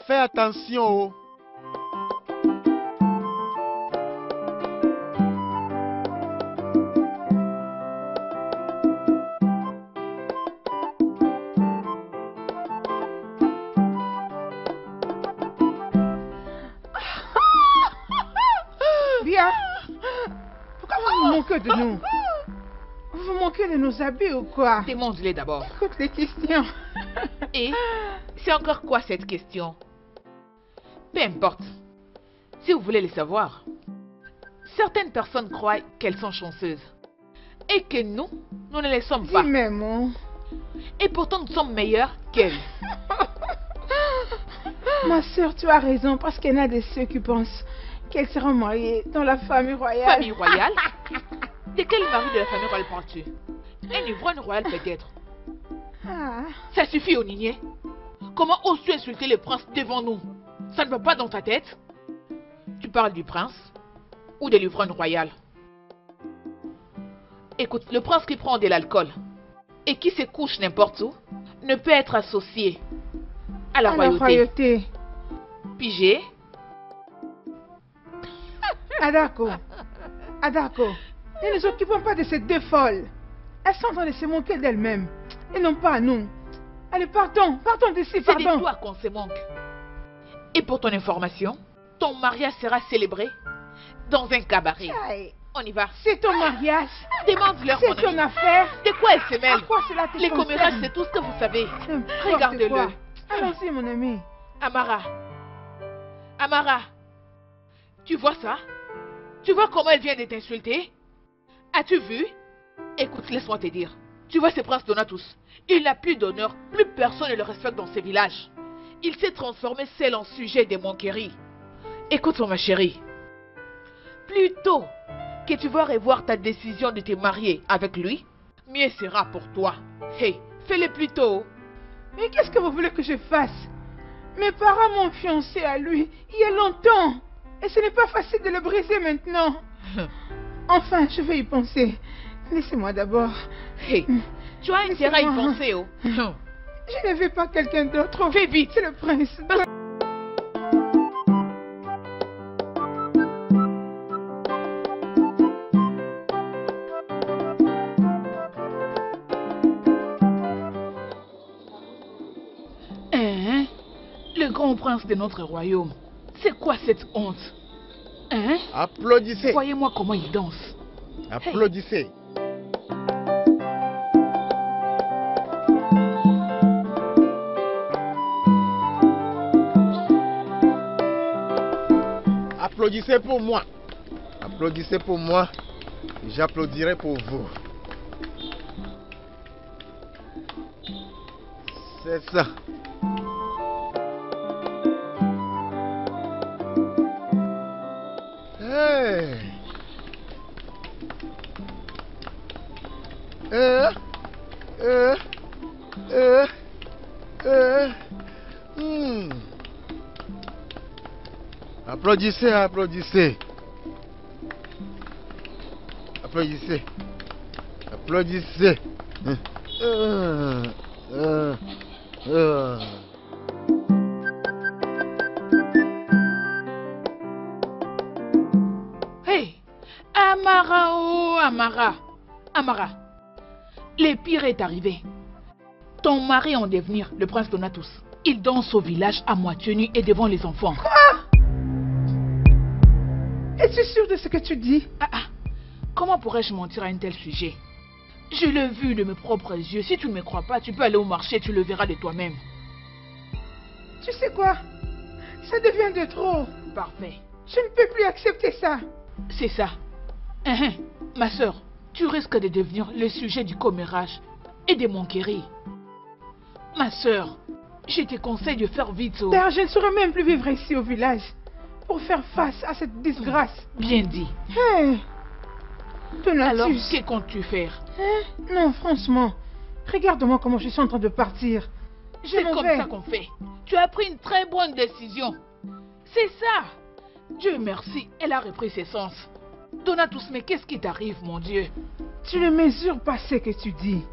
S5: Fais attention, oh.
S1: Bien. Pourquoi vous vous moquez de nous? Vous vous moquez de nos habits ou quoi?
S3: Demande-les d'abord.
S1: Écoute les questions.
S3: Et c'est encore quoi cette question? Peu importe. Si vous voulez le savoir, certaines personnes croient qu'elles sont chanceuses. Et que nous ne le sommes pas.
S1: Dis même.
S3: Et pourtant, nous sommes meilleurs qu'elles.
S1: Ma soeur, tu as raison, parce qu'il y en a de ceux qui pensent qu'elles seront mariées dans la famille royale.
S3: Famille royale? De quel mari de la famille royale parles-tu? Un ivrogne royal peut-être.
S1: Ah.
S3: Ça suffit, Onigné. Comment oses-tu insulter le prince devant nous? Ça ne va pas dans ta tête? Tu parles du prince ou de l'ivrogne royal? Écoute, le prince qui prend de l'alcool et qui se couche n'importe où ne peut être associé à la royauté. Pigé?
S1: Adako, ne nous occupons pas de ces deux folles. Elles sont en train de se moquer d'elles-mêmes et non pas à nous. Allez, partons d'ici,
S3: C'est de toi qu'on se manque. Et pour ton information, ton mariage sera célébré dans un cabaret.
S1: Aïe.
S3: On y va.
S1: C'est ton mariage.
S3: Demande-leur,
S1: C'est ton affaire.
S3: De quoi elle se mêle?
S1: À quoi cela te
S3: Les
S1: concerne?
S3: commérages, c'est tout ce que vous savez.
S1: N'importe
S3: Regardez-le.
S1: quoi. Allons-y, mon ami.
S3: Amara, tu vois ça? Tu vois comment elle vient de t'insulter? As-tu vu? Écoute, laisse-moi te dire. Tu vois ce prince Donatus, il n'a plus d'honneur, plus personne ne le respecte dans ces villages. Il s'est transformé seul en sujet des moqueries. Écoute-moi ma chérie. Plutôt que tu vas revoir ta décision de te marier avec lui, mieux sera pour toi. Hey, fais-le plus tôt.
S1: Mais qu'est-ce que vous voulez que je fasse? Mes parents m'ont fiancé à lui il y a longtemps. Et ce n'est pas facile de le briser maintenant. Enfin, je vais y penser. Laissez-moi d'abord.
S3: Hey, tu as intérêt à y penser, oh.
S1: Je ne veux pas quelqu'un d'autre.
S3: Fais vite.
S1: C'est le prince.
S3: Hein? Le grand prince de notre royaume. C'est quoi cette honte? Hein?
S5: Applaudissez.
S3: Voyez-moi comment il danse.
S5: Applaudissez. Applaudissez pour moi. Applaudissez pour moi. J'applaudirai pour vous. C'est ça. Hey. Applaudissez, applaudissez. Applaudissez. Applaudissez.
S3: Hey! Amara, oh Amara! Amara, le pire est arrivé. Ton mari en devenir, le prince Donatus, il danse au village à moitié nu et devant les enfants.
S1: Es-tu sûr de ce que tu dis?
S3: Comment pourrais-je mentir à un tel sujet? Je l'ai vu de mes propres yeux. Si tu ne me crois pas, tu peux aller au marché, tu le verras de toi-même.
S1: Tu sais quoi? Ça devient de trop.
S3: Parfait.
S1: Je ne peux plus accepter ça.
S3: C'est ça. Ma soeur, tu risques de devenir le sujet du commérage et des moqueries. Ma soeur, je te conseille de faire vite.
S1: Car je ne saurais même plus vivre ici au village pour faire face à cette disgrâce.
S3: Bien dit.
S1: Hey,
S3: alors, que comptes-tu faire?
S1: Non, franchement, regarde-moi comment je suis en train de partir.
S3: C'est comme ça qu'on fait. Tu as pris une très bonne décision. C'est ça. Dieu merci, elle a repris ses sens. Donatus, mais qu'est-ce qui t'arrive, mon Dieu?
S1: Tu ne mesures pas ce que tu dis.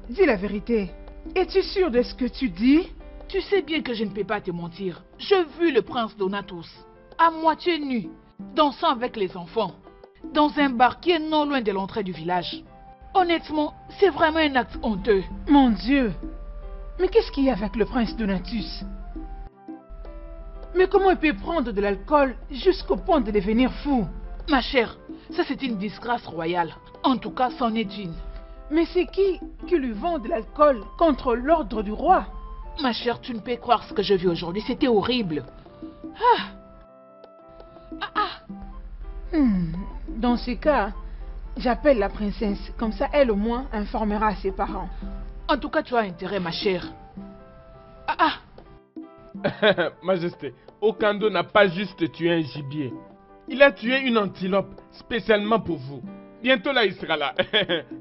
S1: Dis la vérité. Es-tu sûr de ce que tu dis?
S3: Tu sais bien que je ne peux pas te mentir. J'ai vu le prince Donatus, à moitié nu, dansant avec les enfants, dans un bar qui est non loin de l'entrée du village. Honnêtement, c'est vraiment un acte honteux.
S1: Mon Dieu! Mais qu'est-ce qu'il y a avec le prince Donatus? Mais comment il peut prendre de l'alcool jusqu'au point de devenir fou?
S3: Ma chère, ça c'est une disgrâce royale. En tout cas, c'en est une.
S1: Mais c'est qui lui vend de l'alcool contre l'ordre du roi?
S3: Ma chère, tu ne peux croire ce que je vis aujourd'hui. C'était horrible.
S1: Dans ce cas, j'appelle la princesse. Comme ça, elle au moins informera ses parents.
S3: En tout cas, tu as intérêt, ma chère.
S4: Majesté, Okando n'a pas juste tué un gibier. Il a tué une antilope spécialement pour vous. Bientôt là, il sera là.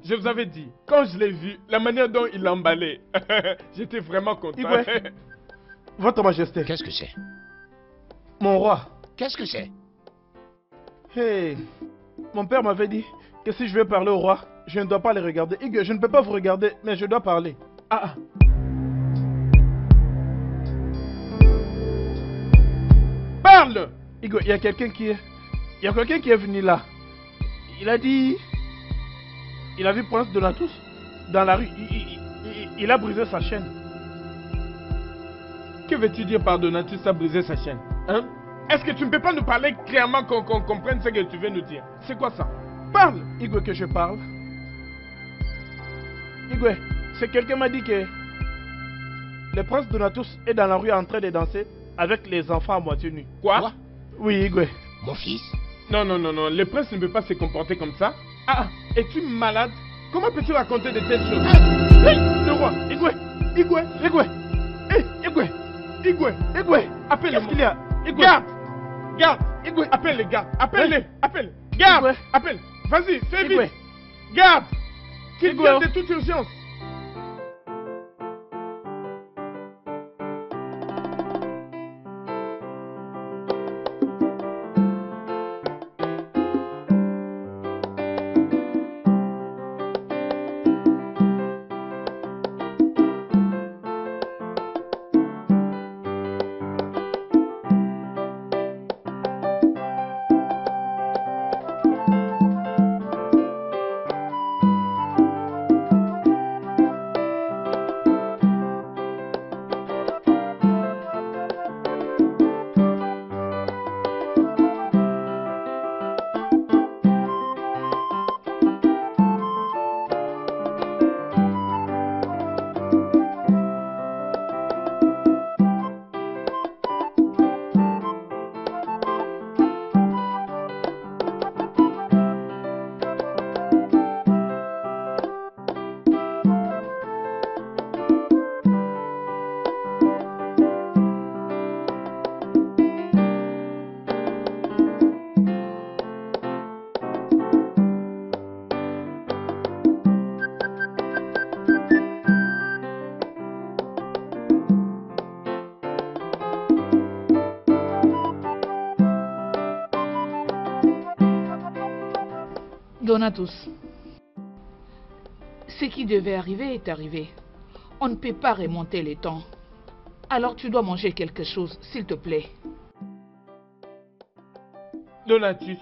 S4: Je vous avais dit, quand je l'ai vu, la manière dont il l'emballait, j'étais vraiment content.
S2: Votre Majesté.
S6: Qu'est-ce que c'est?
S2: Mon roi.
S6: Qu'est-ce que c'est?
S2: Hey, mon père m'avait dit que si je veux parler au roi, je ne dois pas les regarder. Hugues, je ne peux pas vous regarder, mais je dois parler.
S4: Parle!
S2: Hugues, il y a quelqu'un qui est venu là. Il a dit... Il a vu Prince Donatus dans la rue. Il a brisé sa chaîne.
S4: Que veux-tu dire par Donatus a brisé sa chaîne? Hein? Est-ce que tu ne peux pas nous parler clairement qu'on comprenne ce que tu veux nous dire? C'est quoi ça? Parle!
S2: Hugues, que je parle. Hugues, c'est quelqu'un m'a dit que le prince Donatus est dans la rue en train de danser avec les enfants à moitié nus.
S4: Quoi?
S2: Oui, Hugues.
S6: Mon fils?
S4: Non, non, non, non, le prince ne peut pas se comporter comme ça. Ah, es-tu malade? Comment peux-tu raconter de telles choses? Hey, le roi, Igwe, Igwe, Igwe, hey, Igwe, Igwe, Igwe, appelle le qu'il y a? Garde, garde, Igwe, appelle les gardes, appelle-les, appelle, garde, appelle, vas-y, fais vite, garde, qu'il vienne de toute urgence.
S3: Donatus, ce qui devait arriver est arrivé. On ne peut pas remonter les temps. Alors tu dois manger quelque chose, s'il te plaît.
S4: Donatus,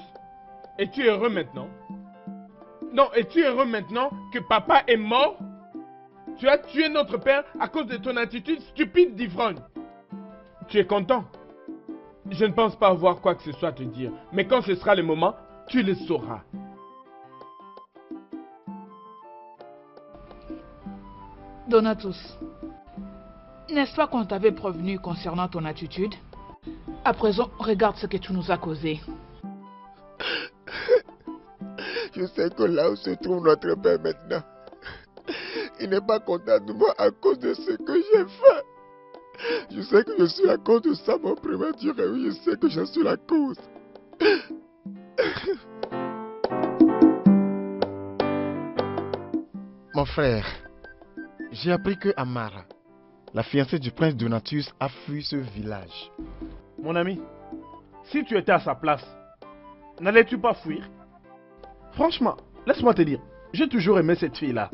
S4: es-tu heureux maintenant? Non, es-tu heureux maintenant que papa est mort? Tu as tué notre père à cause de ton attitude stupide d'ivrogne. Tu es content? Je ne pense pas avoir quoi que ce soit à te dire, mais quand ce sera le moment, tu le sauras.
S3: Donatus, n'est-ce pas qu'on t'avait prévenu concernant ton attitude? À présent, regarde ce que tu nous as causé.
S5: Je sais que là où se trouve notre père maintenant, il n'est pas content de moi à cause de ce que j'ai fait. Je sais que je suis la cause de ça, mon prématuré. Oui, je sais que je suis la cause. Mon frère, j'ai appris que Amara, la fiancée du prince Donatus, a fui ce village.
S4: Mon ami, si tu étais à sa place, n'allais-tu pas fuir? Franchement, laisse-moi te dire, j'ai toujours aimé cette fille-là.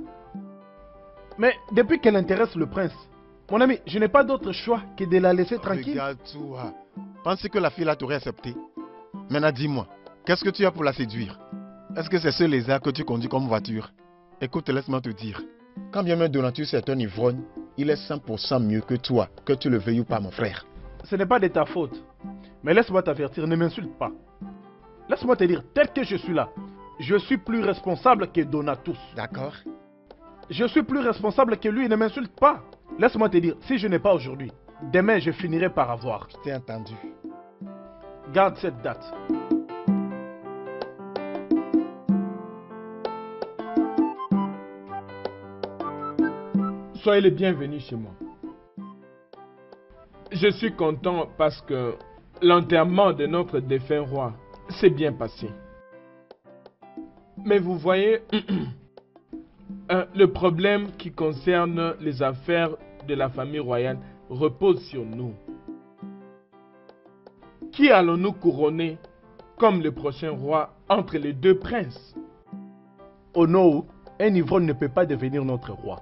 S4: Mais depuis qu'elle intéresse le prince, mon ami, je n'ai pas d'autre choix que de la laisser tranquille.
S5: Regarde-toi. Penses que la fille-là t'aurait accepté? Maintenant, dis-moi, qu'est-ce que tu as pour la séduire? Est-ce que c'est ce lézard que tu conduis comme voiture? Écoute, laisse-moi te dire. Quand bien même Donatus est un ivrogne, il est 100% mieux que toi, que tu le veuilles ou pas, mon frère.
S4: Ce n'est pas de ta faute. Mais laisse-moi t'avertir, ne m'insulte pas. Laisse-moi te dire, tel que je suis là, je suis plus responsable que Donatus.
S5: D'accord?
S4: Je suis plus responsable que lui, ne m'insulte pas. Laisse-moi te dire, si je n'ai pas aujourd'hui, demain je finirai par avoir.
S5: Je t'ai entendu.
S4: Garde cette date. Soyez les bienvenus chez moi. Je suis content parce que l'enterrement de notre défunt roi s'est bien passé. Mais vous voyez, le problème qui concerne les affaires de la famille royale repose sur nous. Qui allons-nous couronner comme le prochain roi entre les deux princes?
S2: Oh non, un ivrogne ne peut pas devenir notre roi.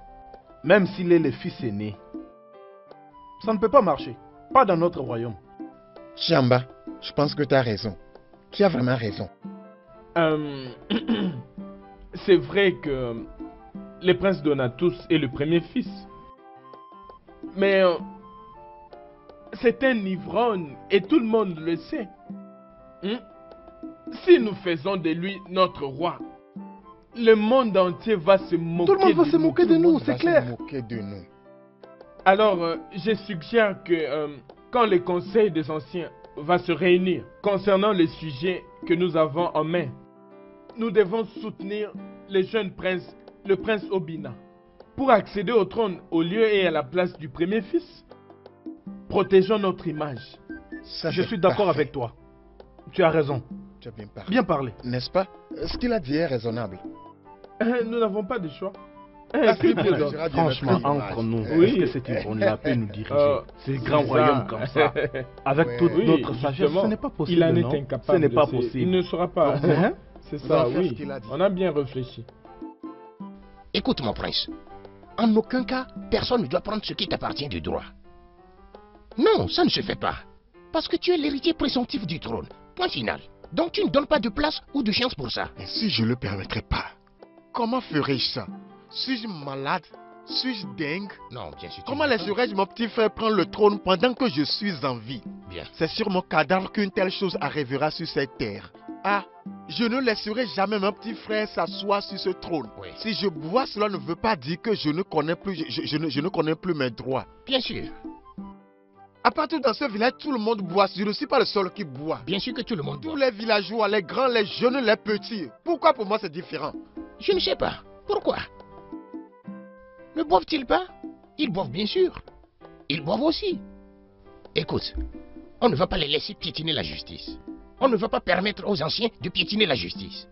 S2: Même s'il est le fils aîné. Ça ne peut pas marcher. Pas dans notre royaume.
S5: Chiamba, je pense que tu as raison. Qui a vraiment raison?
S4: C'est vrai que le prince Donatus est le premier fils. Mais c'est un ivrogne et tout le monde le sait. Si nous faisons de lui notre roi, le monde entier va se moquer de nous.
S2: Tout le monde va se moquer de nous, c'est clair.
S4: Alors, je suggère que quand le conseil des anciens va se réunir concernant les sujets que nous avons en main. Nous devons soutenir les jeunes princes, le prince Obina, pour accéder au trône au lieu et à la place du premier fils. Protégeons notre image.
S5: Ça,
S2: Je
S5: c'est
S2: suis d'accord
S5: parfait.
S2: avec toi. Tu as raison.
S5: Tu as bien parlé.
S2: Bien parlé.
S5: N'est-ce pas? Ce qu'il a dit est raisonnable.
S4: Nous n'avons pas de choix.
S5: Parce
S4: Que
S5: qu'il
S4: Dieu donne.
S5: protégera bien
S2: Franchement,
S5: notre image.
S2: entre nous,
S4: Oui.
S2: est-ce que c'est Ivrogne-là peut nous diriger ces grands
S4: c'est
S2: royaumes
S4: ça.
S2: comme ça, avec
S5: Ouais.
S2: toute
S4: Oui,
S2: notre sagesse,
S4: justement,
S2: ce n'est pas possible,
S4: il en
S2: non?
S4: est incapable.
S2: Ce n'est pas
S4: de- Il
S2: possible.
S4: ne sera pas.
S2: Hein?
S4: C'est
S5: Vous
S4: ça,
S5: en faites ce
S4: oui.
S5: qu'il a dit.
S4: On a bien réfléchi.
S6: Écoute, mon prince. En aucun cas, personne ne doit prendre ce qui t'appartient de droit. Non, ça ne se fait pas. Parce que tu es l'héritier présomptif du trône. Point final. Donc tu ne donnes pas de place ou de chance pour ça.
S5: Et si je le permettrais pas, comment ferais-je ça? Suis-je malade? Suis-je dingue?
S6: Non, bien sûr. tu
S5: Comment
S6: ne peux pas.
S5: laisserais-je mon petit frère prendre le trône pendant que je suis en vie?
S6: Bien.
S5: C'est sur mon cadavre qu'une telle chose arrivera sur cette terre. Ah, je ne laisserai jamais mon petit frère s'asseoir sur ce trône.
S6: Oui.
S5: Si je bois, cela ne veut pas dire que je ne connais plus, je ne connais plus mes droits.
S6: Bien sûr.
S5: À partir dans ce village, tout le monde boit. Je ne suis pas le seul qui boit.
S6: Bien sûr que tout le monde
S5: Tous
S6: doit.
S5: les villageois, les grands, les jeunes, les petits. Pourquoi pour moi c'est différent?
S6: Je ne sais pas. Pourquoi? Ne boivent-ils pas? Ils boivent bien sûr. Ils boivent aussi. Écoute, on ne va pas les laisser piétiner la justice. On ne va pas permettre aux anciens de piétiner la justice.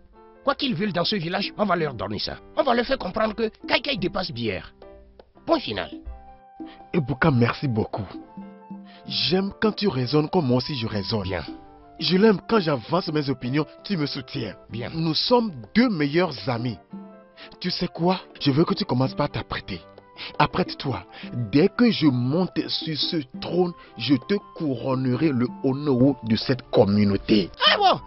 S6: Quoi qu'ils veulent dans ce village, on va leur donner ça. On va leur faire comprendre que Kaikai dépasse bière. Point final.
S5: Et Bouka, merci beaucoup. J'aime quand tu raisonnes comme moi aussi je raisonne.
S6: Bien,
S5: Je l'aime quand j'avance mes opinions, tu me soutiens.
S6: bien.
S5: Nous sommes deux meilleurs amis. Tu sais quoi? Je veux que tu commences par t'apprêter. Apprête-toi. Dès que je monte sur ce trône, je te couronnerai le Onowu de cette communauté.
S6: Ah bon?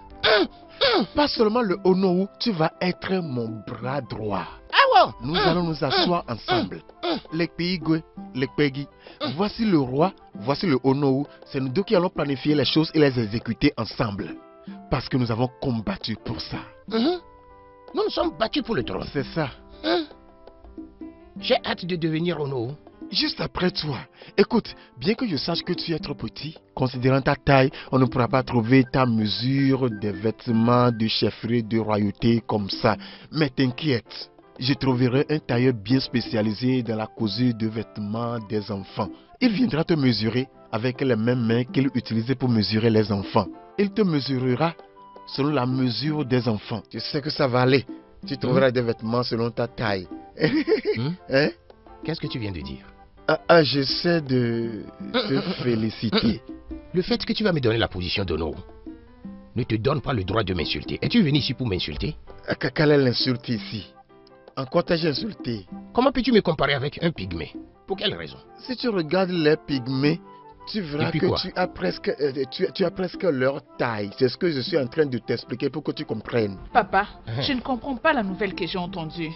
S5: Pas seulement le Onowu, tu vas être mon bras droit.
S6: Ah bon?
S5: Nous allons nous asseoir ensemble. Les Pigwe, les Pegi, voici le roi, voici le Onowu. C'est nous deux qui allons planifier les choses et les exécuter ensemble. Parce que nous avons combattu pour ça.
S6: Nous nous sommes battus pour le trône.
S5: C'est ça.
S6: J'ai hâte de devenir Ono.
S5: Juste après toi. Écoute, bien que je sache que tu es trop petit, considérant ta taille, on ne pourra pas trouver ta mesure des vêtements de chefferie de royauté comme ça. Mais t'inquiète, je trouverai un tailleur bien spécialisé dans la couture de vêtements des enfants. Il viendra te mesurer avec les mêmes mains qu'il utilisait pour mesurer les enfants. Il te mesurera selon la mesure des enfants. Tu sais que ça va aller. Tu trouveras des vêtements selon ta taille. Hein?
S6: Qu'est-ce que tu viens de dire?
S5: J'essaie de te féliciter.
S6: Le fait que tu vas me donner la position d'Ono ne te donne pas le droit de m'insulter. Es-tu venu ici pour m'insulter?
S5: Quelle est l'insulte ici? En quoi t'ai-je insulté?
S6: Comment peux-tu me comparer avec un pygmée? Pour quelle raison?
S5: Si tu regardes les pygmées, tu verras
S6: puis
S5: que
S6: quoi?
S5: tu as presque leur taille. C'est ce que je suis en train de t'expliquer pour que tu comprennes.
S3: Papa, je ne comprends pas la nouvelle que j'ai entendue.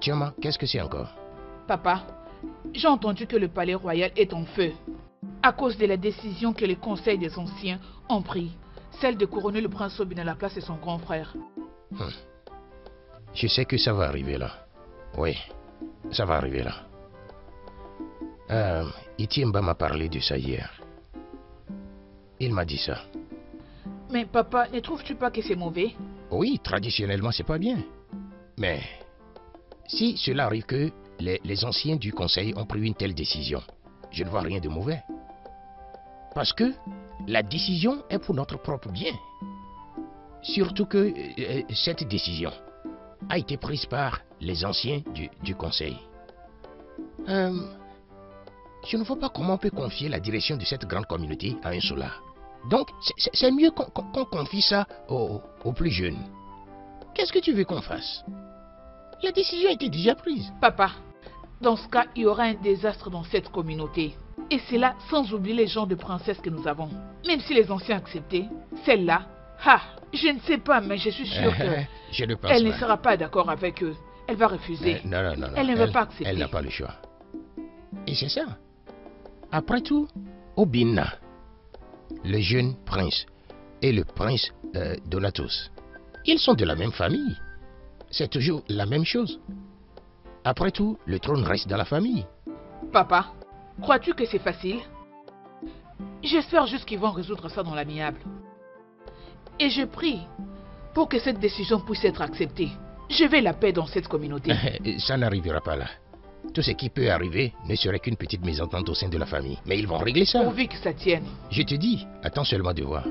S6: Tiama, qu'est-ce que c'est encore?
S3: Papa, j'ai entendu que le palais royal est en feu. À cause de la décision que les conseils des anciens ont pris. Celle de couronner le prince Obin à la place de son grand frère.
S6: Je sais que ça va arriver là. Oui, ça va arriver là. Itiemba m'a parlé de ça hier. Il m'a dit ça.
S3: Mais papa, ne trouves-tu pas que c'est mauvais?
S6: Oui, traditionnellement, c'est pas bien. Mais si cela arrive que les anciens du conseil ont pris une telle décision, je ne vois rien de mauvais. Parce que la décision est pour notre propre bien. Surtout que cette décision a été prise par les anciens du conseil. Je ne vois pas comment on peut confier la direction de cette grande communauté à un soldat. Donc, c'est mieux qu'on confie ça aux plus jeunes. Qu'est-ce que tu veux qu'on fasse? La décision a été déjà prise.
S3: Papa, dans ce cas, il y aura un désastre dans cette communauté. Et c'est là sans oublier les genres de princesses que nous avons. Même si les anciens acceptaient, celle-là, je ne sais pas, mais je suis sûre que
S6: je ne pense
S3: elle ne
S6: pas.
S3: sera pas d'accord avec eux. Elle va refuser.
S6: Non.
S3: Elle ne veut pas accepter.
S6: Elle n'a pas le choix. Et c'est ça. Après tout, Obina, le jeune prince, et le prince Donatos, ils sont de la même famille. C'est toujours la même chose. Après tout, le trône reste dans la famille.
S3: Papa, crois-tu que c'est facile? J'espère juste qu'ils vont résoudre ça dans l'amiable. Et je prie pour que cette décision puisse être acceptée. Je veux la paix dans cette communauté.
S6: Ça n'arrivera pas là. Tout ce qui peut arriver ne serait qu'une petite mésentente au sein de la famille. Mais ils vont régler ça.
S3: Pourvu que ça tienne.
S6: Je te dis, attends seulement de voir.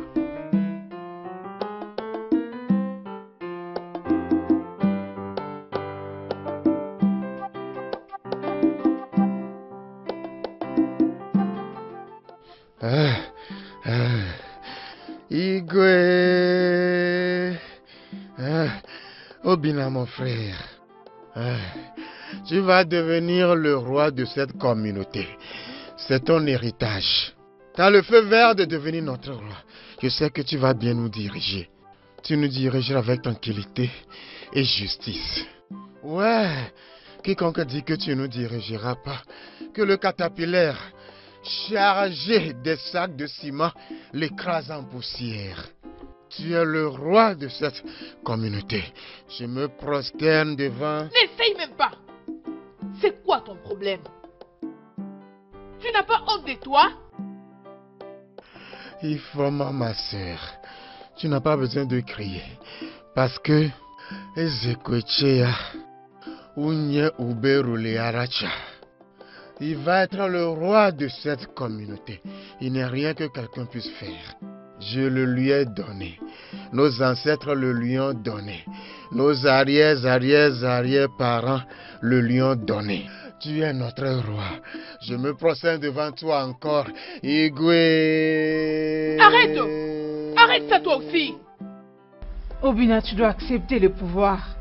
S5: Igwe. Obina, mon frère. Tu vas devenir le roi de cette communauté. C'est ton héritage. Tu as le feu vert de devenir notre roi. Je sais que tu vas bien nous diriger. Tu nous dirigeras avec tranquillité et justice. Ouais, quiconque dit que tu ne nous dirigeras pas, que le catapillaire chargé des sacs de ciment l'écrase en poussière. Tu es le roi de cette communauté. Je me prosterne devant...
S3: N'essaye même pas. C'est quoi ton problème? Tu n'as pas honte de toi?
S5: Il faut, ma soeur. Tu n'as pas besoin de crier. Parce que... Ezekwechea, Unye Uberule Aracha, il va être le roi de cette communauté. Il n'y a rien que quelqu'un puisse faire. Je le lui ai donné. Nos ancêtres le lui ont donné. Nos arrière-parents le lui ont donné. Tu es notre roi. Je me prosterne devant toi encore. Igwe.
S3: Arrête! Arrête ça toi aussi!
S1: Obina, tu dois accepter le pouvoir.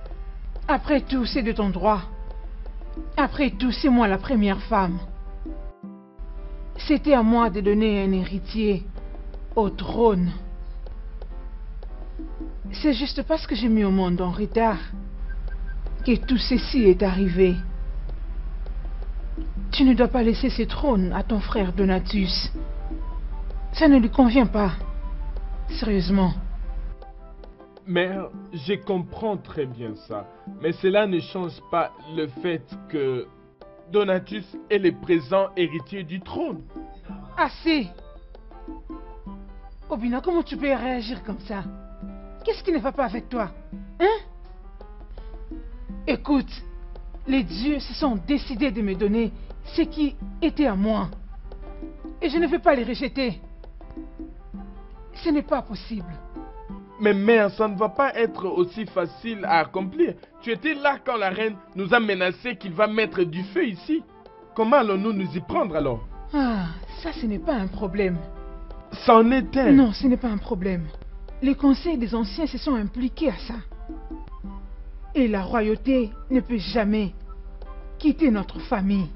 S1: Après tout, c'est de ton droit. Après tout, c'est moi la première femme. C'était à moi de donner un héritier au trône. C'est juste parce que j'ai mis au monde en retard que tout ceci est arrivé. Tu ne dois pas laisser ce trône à ton frère Donatus. Ça ne lui convient pas. Sérieusement.
S4: Mère, je comprends très bien ça. Mais cela ne change pas le fait que Donatus est le présent héritier du trône.
S1: Assez! Obina, comment tu peux réagir comme ça? Qu'est-ce qui ne va pas avec toi? Hein? Écoute, les dieux se sont décidés de me donner ce qui était à moi. Et je ne vais pas les rejeter. Ce n'est pas possible.
S4: Mais mère, ça ne va pas être aussi facile à accomplir. Tu étais là quand la reine nous a menacé qu'il va mettre du feu ici. Comment allons-nous nous y prendre alors?
S1: Ah, ça ce n'est pas un problème.
S4: C'en est un.
S1: Non, ce n'est pas un problème. Les conseils des anciens se sont impliqués à ça. Et la royauté ne peut jamais quitter notre famille.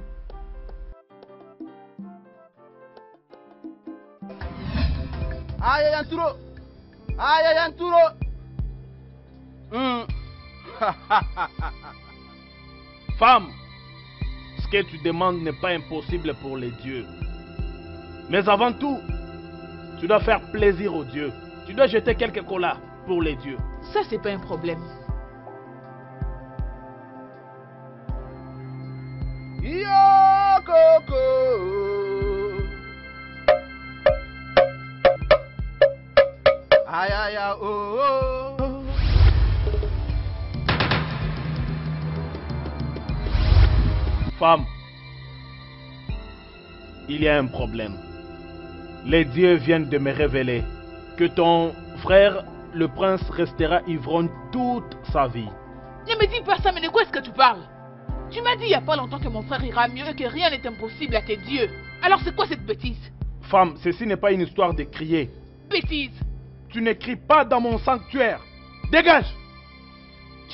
S2: Aïe, Yanturo! Aïe, Yanturo!
S4: Femme, ce que tu demandes n'est pas impossible pour les dieux. Mais avant tout, tu dois faire plaisir aux dieux. Tu dois jeter quelques colas pour les dieux.
S3: Ça, c'est pas un problème.
S2: Yo, Coco! Aïe, aïe, aïe, oh, oh.
S4: Femme, il y a un problème. Les dieux viennent de me révéler que ton frère, le prince, restera ivrogne toute sa vie.
S3: Ne me dis pas ça, mais de quoi est-ce que tu parles? Tu m'as dit il n'y a pas longtemps que mon frère ira mieux et que rien n'est impossible à tes dieux. Alors c'est quoi cette bêtise?
S4: Femme, ceci n'est pas une histoire de crier.
S3: Bêtise!
S4: Tu ne cries pas dans mon sanctuaire. Dégage!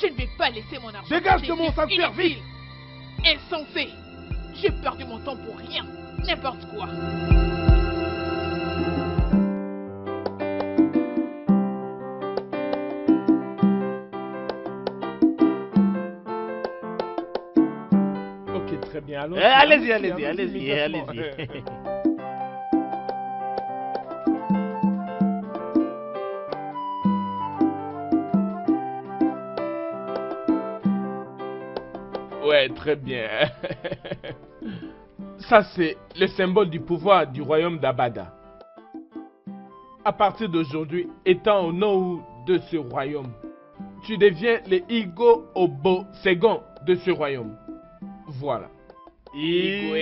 S3: Je ne vais pas laisser mon argent.
S4: Dégage de mon sanctuaire, vite!
S3: Insensé! J'ai perdu mon temps pour rien. N'importe quoi.
S4: Ok, très bien.
S2: Allez-y, allez-y.
S4: Ouais, très bien. Ça, c'est le symbole du pouvoir du royaume d'Abada. À partir d'aujourd'hui, étant au nom de ce royaume, tu deviens le Igo Obo second de ce royaume. Voilà.
S3: Igwe.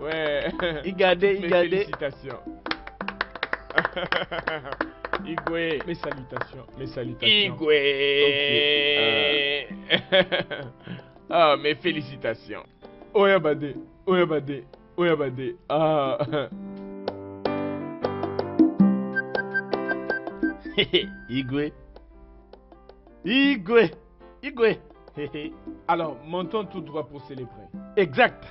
S4: Ouais.
S2: Igade.
S4: Félicitations. Igwe. Mes salutations.
S3: Igwe.
S4: Ah, mes félicitations. Oyabade. Ah.
S2: Igwe.
S4: Alors, montons tout droit pour célébrer.
S2: Exact.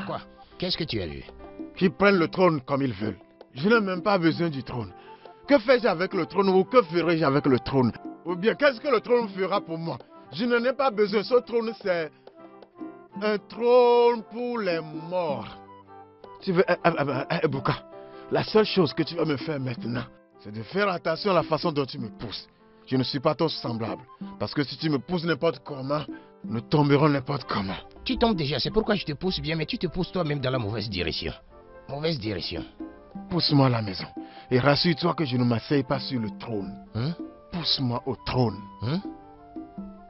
S6: Quoi? Qu'est-ce que tu as lu?
S5: Qu'ils prennent le trône comme ils veulent. Je n'ai même pas besoin du trône. Que fais-je avec le trône ou que ferai-je avec le trône? Ou bien qu'est-ce que le trône fera pour moi? Je n'en ai pas besoin. Ce trône, c'est un trône pour les morts. Tu veux, Ebuka, la seule chose que tu vas me faire maintenant, c'est de faire attention à la façon dont tu me pousses. Je ne suis pas ton semblable. Parce que si tu me pousses n'importe comment, nous tomberons n'importe comment.
S6: Tu tombes déjà, c'est pourquoi je te pousse bien, mais tu te pousses toi-même dans la mauvaise direction. Mauvaise direction.
S5: Pousse-moi à la maison. Et rassure-toi que je ne m'asseye pas sur le trône.
S6: Hein?
S5: Pousse-moi au trône.
S6: Hein?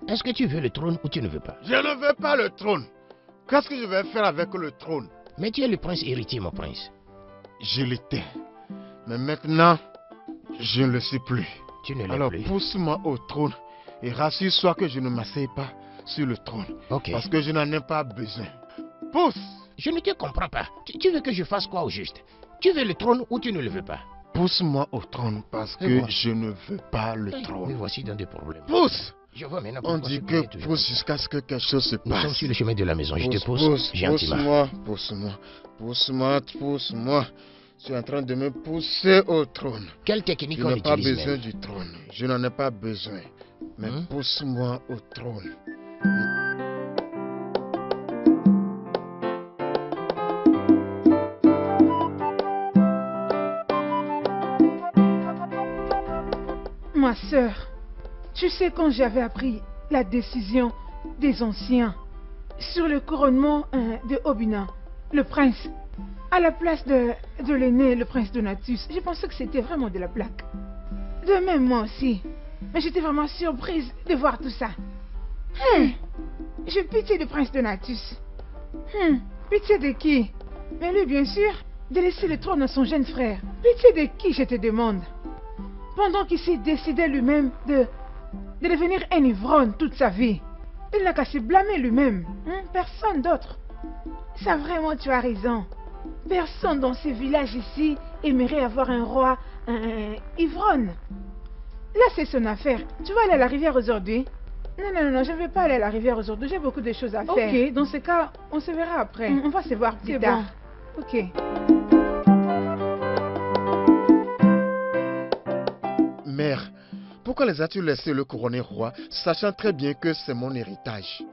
S6: Est-ce que tu veux le trône ou tu ne veux pas?
S5: Je ne veux pas le trône. Qu'est-ce que je vais faire avec le trône?
S6: Mais tu es le prince héritier, mon prince.
S5: Je l'étais. Mais maintenant, je ne le suis plus.
S6: Tu ne l'es
S5: Alors
S6: plus.
S5: pousse-moi au trône et rassure-toi que je ne m'asseye pas sur le trône.
S6: Ok.
S5: Parce que je n'en ai pas besoin. Pousse!
S6: Je ne te comprends pas. Tu veux que je fasse quoi au juste? Tu veux le trône ou tu ne le veux pas?
S5: Pousse-moi au trône parce
S6: Et
S5: que
S6: moi?
S5: je ne veux pas le
S6: Me
S5: trône.
S6: voici dans des problèmes.
S5: Pousse!
S6: Je vois maintenant
S5: On
S6: pourquoi
S5: dit
S6: ce
S5: que
S6: pays est toujours
S5: pousse
S6: comme ça.
S5: jusqu'à ce que quelque chose se
S6: Nous sommes
S5: passe.
S6: sur le chemin de la maison. Je te pousse
S5: Pousse,
S6: gentiment.
S5: pousse-moi. Tu es en train de me pousser au trône.
S6: Quelle technique
S5: Je
S6: on
S5: n'ai pas
S6: utilise
S5: besoin
S6: même?
S5: du trône. Je n'en ai pas besoin. Mais
S6: Hein?
S5: pousse-moi au trône.
S1: Ma sœur, tu sais quand j'avais appris la décision des anciens sur le couronnement de Obina, le prince, à la place de l'aîné, le prince Donatus, je pensais que c'était vraiment de la blague. De même moi aussi. Mais j'étais vraiment surprise de voir tout ça. J'ai pitié du prince Donatus. Pitié de qui? Mais lui, bien sûr, de laisser le trône à son jeune frère. Pitié de qui, je te demande? Pendant qu'il s'est décidé lui-même de devenir un ivrogne toute sa vie. Il n'a qu'à se blâmer lui-même. Personne d'autre. Ça vraiment, tu as raison. Personne dans ce village ici aimerait avoir un roi ivrogne. Là, c'est son affaire. Tu vas aller à la rivière aujourd'hui? Non, je ne vais pas aller à la rivière aujourd'hui. J'ai beaucoup de choses à faire. Ok, dans ce cas, on se verra après. On va se voir plus tard. Bon. Ok.
S5: Mère, pourquoi les as-tu laissés le couronner roi, sachant très bien que c'est mon héritage?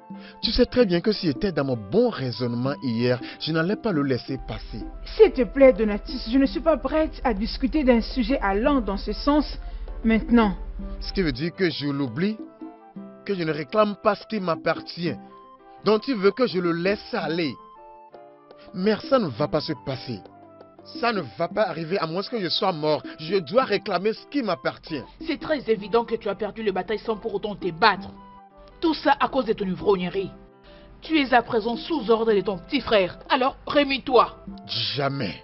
S5: Tu sais très bien que s'il était dans mon bon raisonnement hier, je n'allais pas le laisser passer.
S1: S'il te plaît, Donatus, je ne suis pas prête à discuter d'un sujet allant dans ce sens maintenant.
S5: Ce qui veut dire que je l'oublie, que je ne réclame pas ce qui m'appartient, dont tu veux que je le laisse aller. Mère, ça ne va pas se passer. Ça ne va pas arriver à moins que je sois mort. Je dois réclamer ce qui m'appartient.
S3: C'est très évident que tu as perdu la bataille sans pour autant te battre. Tout ça à cause de ton ivrognerie. Tu es à présent sous ordre de ton petit frère. Alors, remis-toi.
S5: Jamais.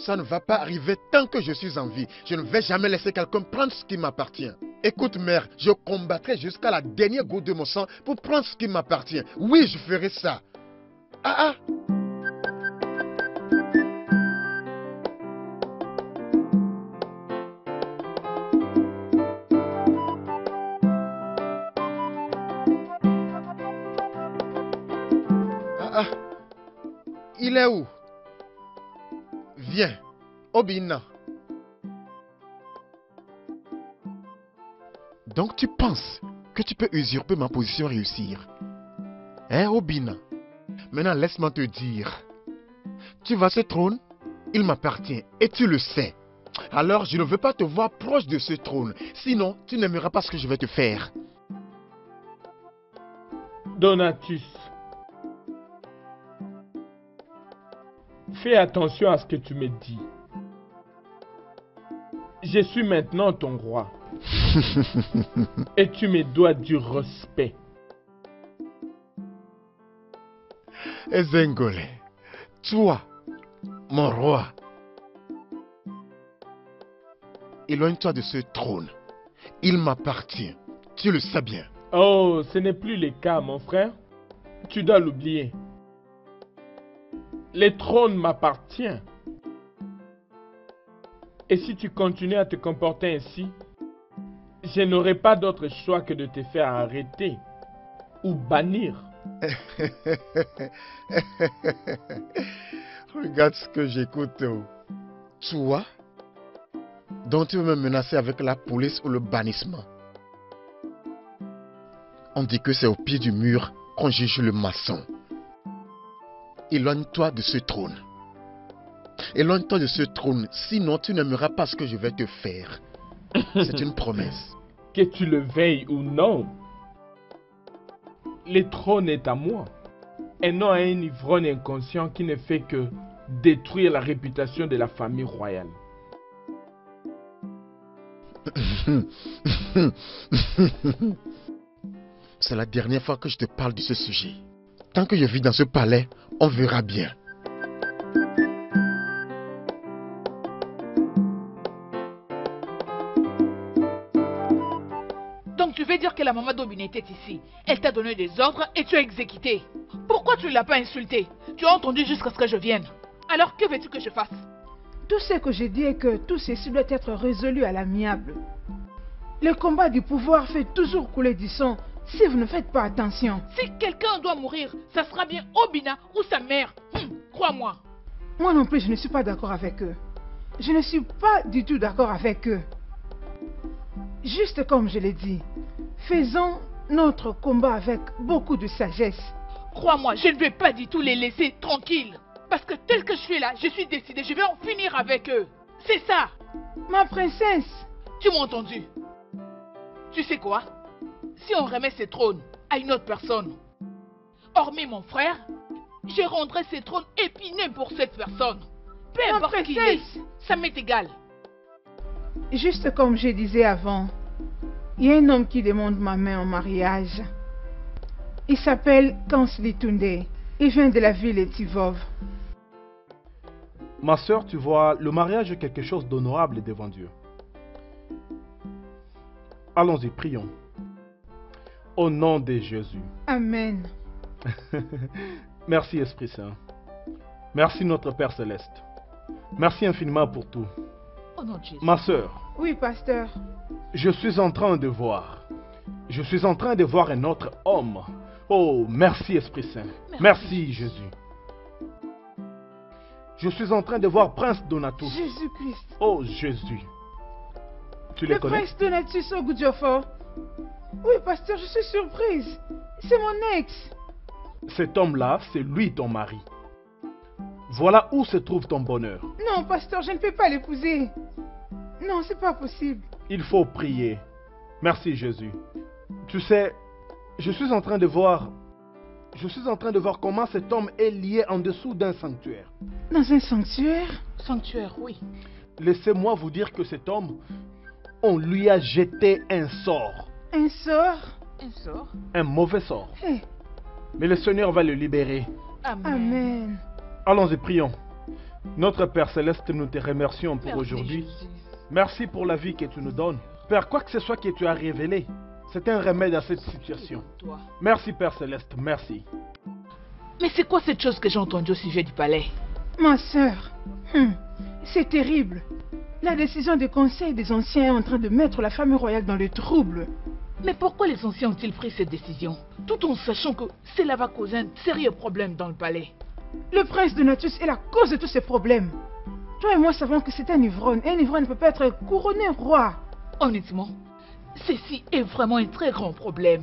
S5: Ça ne va pas arriver tant que je suis en vie. Je ne vais jamais laisser quelqu'un prendre ce qui m'appartient. Écoute, mère, je combattrai jusqu'à la dernière goutte de mon sang pour prendre ce qui m'appartient. Oui, je ferai ça. Ah. Il est où? Viens, Obina. Donc tu penses que tu peux usurper ma position et réussir? Hein, Obina? Maintenant, laisse-moi te dire. Tu vois ce trône? Il m'appartient et tu le sais. Alors, je ne veux pas te voir proche de ce trône. Sinon, tu n'aimeras pas ce que je vais te faire.
S4: Donatus, fais attention à ce que tu me dis. Je suis maintenant ton roi. Et tu me dois du respect.
S5: Ezengole, toi, mon roi, éloigne-toi de ce trône. Il m'appartient. Tu le sais bien.
S4: Oh, ce n'est plus le cas, mon frère. Tu dois l'oublier. Le trône m'appartient. Et si tu continues à te comporter ainsi, je n'aurai pas d'autre choix que de te faire arrêter ou bannir.
S5: Regarde ce que j'écoute. Toi, dont tu veux me menacer avec la police ou le bannissement. On dit que c'est au pied du mur qu'on juge le maçon. Éloigne-toi de ce trône. Éloigne-toi de ce trône, sinon tu n'aimeras pas ce que je vais te faire. C'est une promesse.
S4: Que tu le veuilles ou non, le trône est à moi. Et non à un ivrogne inconscient qui ne fait que détruire la réputation de la famille royale.
S5: C'est la dernière fois que je te parle de ce sujet. Tant que je vis dans ce palais, on verra bien.
S3: Donc tu veux dire que la maman d'Obina était ici. Elle t'a donné des ordres et tu as exécuté. Pourquoi tu ne l'as pas insultée? Tu as entendu jusqu'à ce que je vienne. Alors que veux-tu que je fasse?
S1: Tout ce que je dis est que tout ceci doit être résolu à l'amiable. Le combat du pouvoir fait toujours couler du sang si vous ne faites pas attention.
S3: Si quelqu'un doit mourir, ça sera bien Obina ou sa mère. Crois-moi.
S1: Moi non plus, je ne suis pas d'accord avec eux. Je ne suis pas du tout d'accord avec eux. Juste comme je l'ai dit, faisons notre combat avec beaucoup de sagesse.
S3: Crois-moi, je ne vais pas du tout les laisser tranquilles. Parce que tel que je suis là, je suis décidée, je vais en finir avec eux. C'est ça.
S1: Ma princesse.
S3: Tu m'as entendu? Tu sais quoi? Si on remet ce trône à une autre personne, hormis mon frère, je rendrai ce trône épineux pour cette personne. Peu importe qui il est, ça m'est égal.
S1: Juste comme je disais avant, il y a un homme qui demande ma main en mariage. Il s'appelle Kansli Tunde. Il vient de la ville de Tivov.
S2: Ma soeur, tu vois, le mariage est quelque chose d'honorable devant Dieu. Allons-y, prions. Au nom de Jésus.
S1: Amen.
S2: Merci Esprit Saint. Merci notre Père Céleste. Merci infiniment pour tout.
S3: Au nom de Jésus.
S2: Ma soeur.
S1: Oui, pasteur.
S2: Je suis en train de voir. Je suis en train de voir un autre homme. Oh, merci Esprit Saint. Merci Jésus. Je suis en train de voir Prince Donatus.
S1: Jésus-Christ.
S2: Oh Jésus. Tu les connais?
S1: Le Prince Donatus Ogudjofo. Oui, pasteur, je suis surprise. C'est mon ex.
S2: Cet homme-là, c'est lui ton mari. Voilà où se trouve ton bonheur.
S1: Non, pasteur, je ne peux pas l'épouser. Non, c'est pas possible.
S2: Il faut prier. Merci Jésus. Tu sais, je suis en train de voir comment cet homme est lié en dessous d'un sanctuaire.
S1: Dans un sanctuaire?
S3: Sanctuaire, oui.
S2: Laissez-moi vous dire que cet homme, on lui a jeté un sort.
S1: Un sort?
S3: Un sort?
S2: Un mauvais sort.
S1: Hey.
S2: Mais le Seigneur va le libérer.
S3: Amen.
S1: Amen.
S2: Allons-y, prions. Notre Père Céleste, nous te remercions pour aujourd'hui. Merci pour la vie que tu nous donnes. Père, quoi que ce soit que tu as révélé, c'est un remède à cette situation. Merci Père Céleste, merci.
S3: Mais c'est quoi cette chose que j'ai entendue au sujet du palais?
S1: Ma sœur, c'est terrible. La décision du conseil des anciens est en train de mettre la famille royale dans le trouble.
S3: Mais pourquoi les anciens ont-ils pris cette décision? Tout en sachant que cela va causer un sérieux problème dans le palais.
S1: Le prince Donatus est la cause de tous ces problèmes. Toi et moi savons que c'est un ivrogne. Un ivrogne ne peut pas être couronné roi.
S3: Honnêtement, Ceci est vraiment un très grand problème.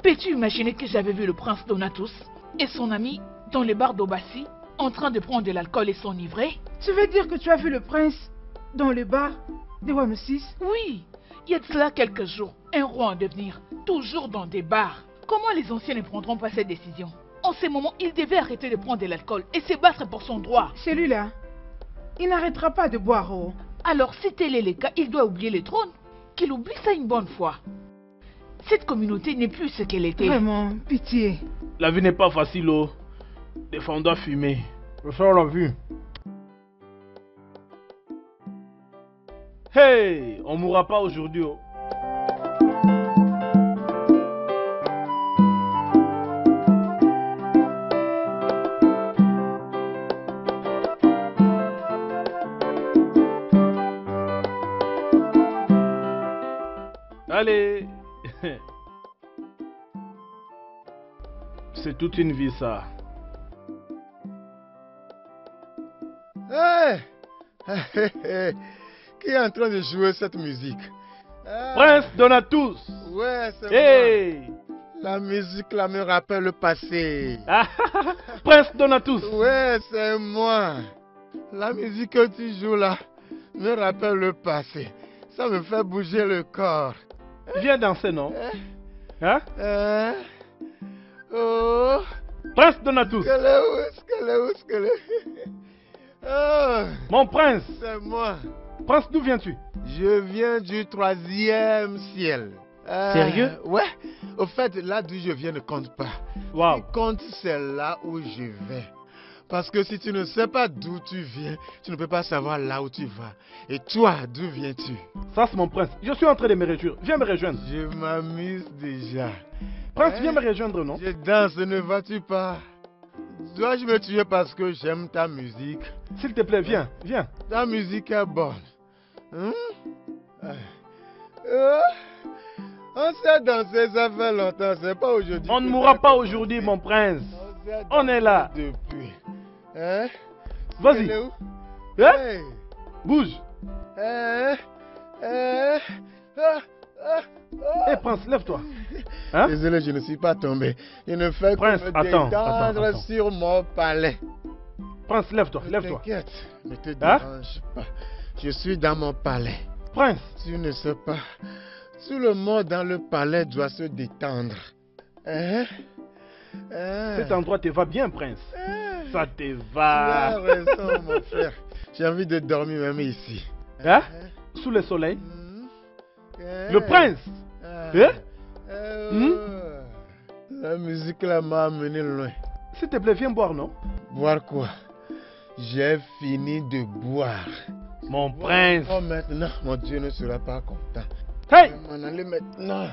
S3: Peux-tu imaginer que j'avais vu le prince Donatus et son ami dans les bars d'Obassi en train de prendre de l'alcool et s'enivrer?
S1: Tu veux dire que tu as vu le prince dans le bar de Wanosis?
S3: Oui, il y a de cela quelques jours, un roi en devenir, toujours dans des bars. Comment les anciens ne prendront pas cette décision? En ce moment, il devait arrêter de prendre de l'alcool et se battre pour son droit.
S1: Celui-là, il n'arrêtera pas de boire. Oh.
S3: Alors, si tel est le cas, il doit oublier le trône. Qu'il oublie ça une bonne fois. Cette communauté n'est plus ce qu'elle était.
S1: Vraiment, pitié.
S4: La vie n'est pas facile, oh. Des fois, on doit fumer. Je sors la vue. Hey, on mourra pas aujourd'hui, oh. Allez. C'est toute une vie, ça.
S5: Hey! Qui est en train de jouer cette musique?
S4: Prince Donatus.
S5: Ouais, c'est
S4: Hey!
S5: moi. La musique là me rappelle le passé.
S4: Prince Donatus.
S5: Ouais, c'est moi. La musique que tu joues là me rappelle le passé. Ça me fait bouger le corps.
S4: Viens danser, non? Hein?
S5: Oh!
S4: Prince Donatus.
S5: Oh,
S4: Mon prince.
S5: c'est moi.
S4: Prince, d'où viens-tu?
S5: Je viens du 3e ciel.
S4: Sérieux?
S5: Ouais. Au fait, là d'où je viens ne compte pas.
S4: Wow.
S5: Ce qui compte, c'est là où je vais. Parce que si tu ne sais pas d'où tu viens, tu ne peux pas savoir là où tu vas. Et toi, d'où viens-tu?
S4: Ça, c'est mon prince. Je suis en train de me réjouir. Viens me rejoindre.
S5: Je m'amuse déjà.
S4: Prince, viens me rejoindre, non?
S5: Je danse, ne vois-tu pas? Dois-je me tuer parce que j'aime ta musique?
S4: S'il te plaît, viens, viens.
S5: Ta musique est bonne. Hein? On s'est dansé, ça fait longtemps, c'est pas aujourd'hui.
S4: On ne mourra pas aujourd'hui, mon prince. On est là.
S5: Depuis. Hein?
S4: Vas-y.
S5: Elle est où?
S4: Hein?
S5: Hey.
S4: Bouge.
S5: Ah, ah,
S4: Hé, prince, lève-toi. Hein?
S5: Désolé, je ne suis pas tombé. Je ne fais
S4: Prince,
S5: que me
S4: attends,
S5: détendre
S4: attends.
S5: sur mon palais.
S4: Prince, lève-toi, lève-toi.
S5: T'inquiète, ne te
S4: Hein?
S5: dérange pas. Je suis dans mon palais.
S4: Prince,
S5: Tu ne sais pas. Tout le monde dans le palais doit se détendre. Hein? Hein?
S4: cet endroit te va bien, prince. Ça te
S5: Tu
S4: va.
S5: as raison, mon frère. J'ai envie de dormir même ici.
S4: Hein? Sous le soleil.
S5: Hein?
S4: Le prince.
S5: Ah.
S4: Hein?
S5: La musique là m'a amené loin.
S4: S'il te plaît, viens boire, non?
S5: Boire quoi? J'ai fini de boire.
S4: Mon prince.
S5: Oh, maintenant, mon Dieu ne sera pas content.
S4: Hey!
S5: Je vais m'en aller maintenant.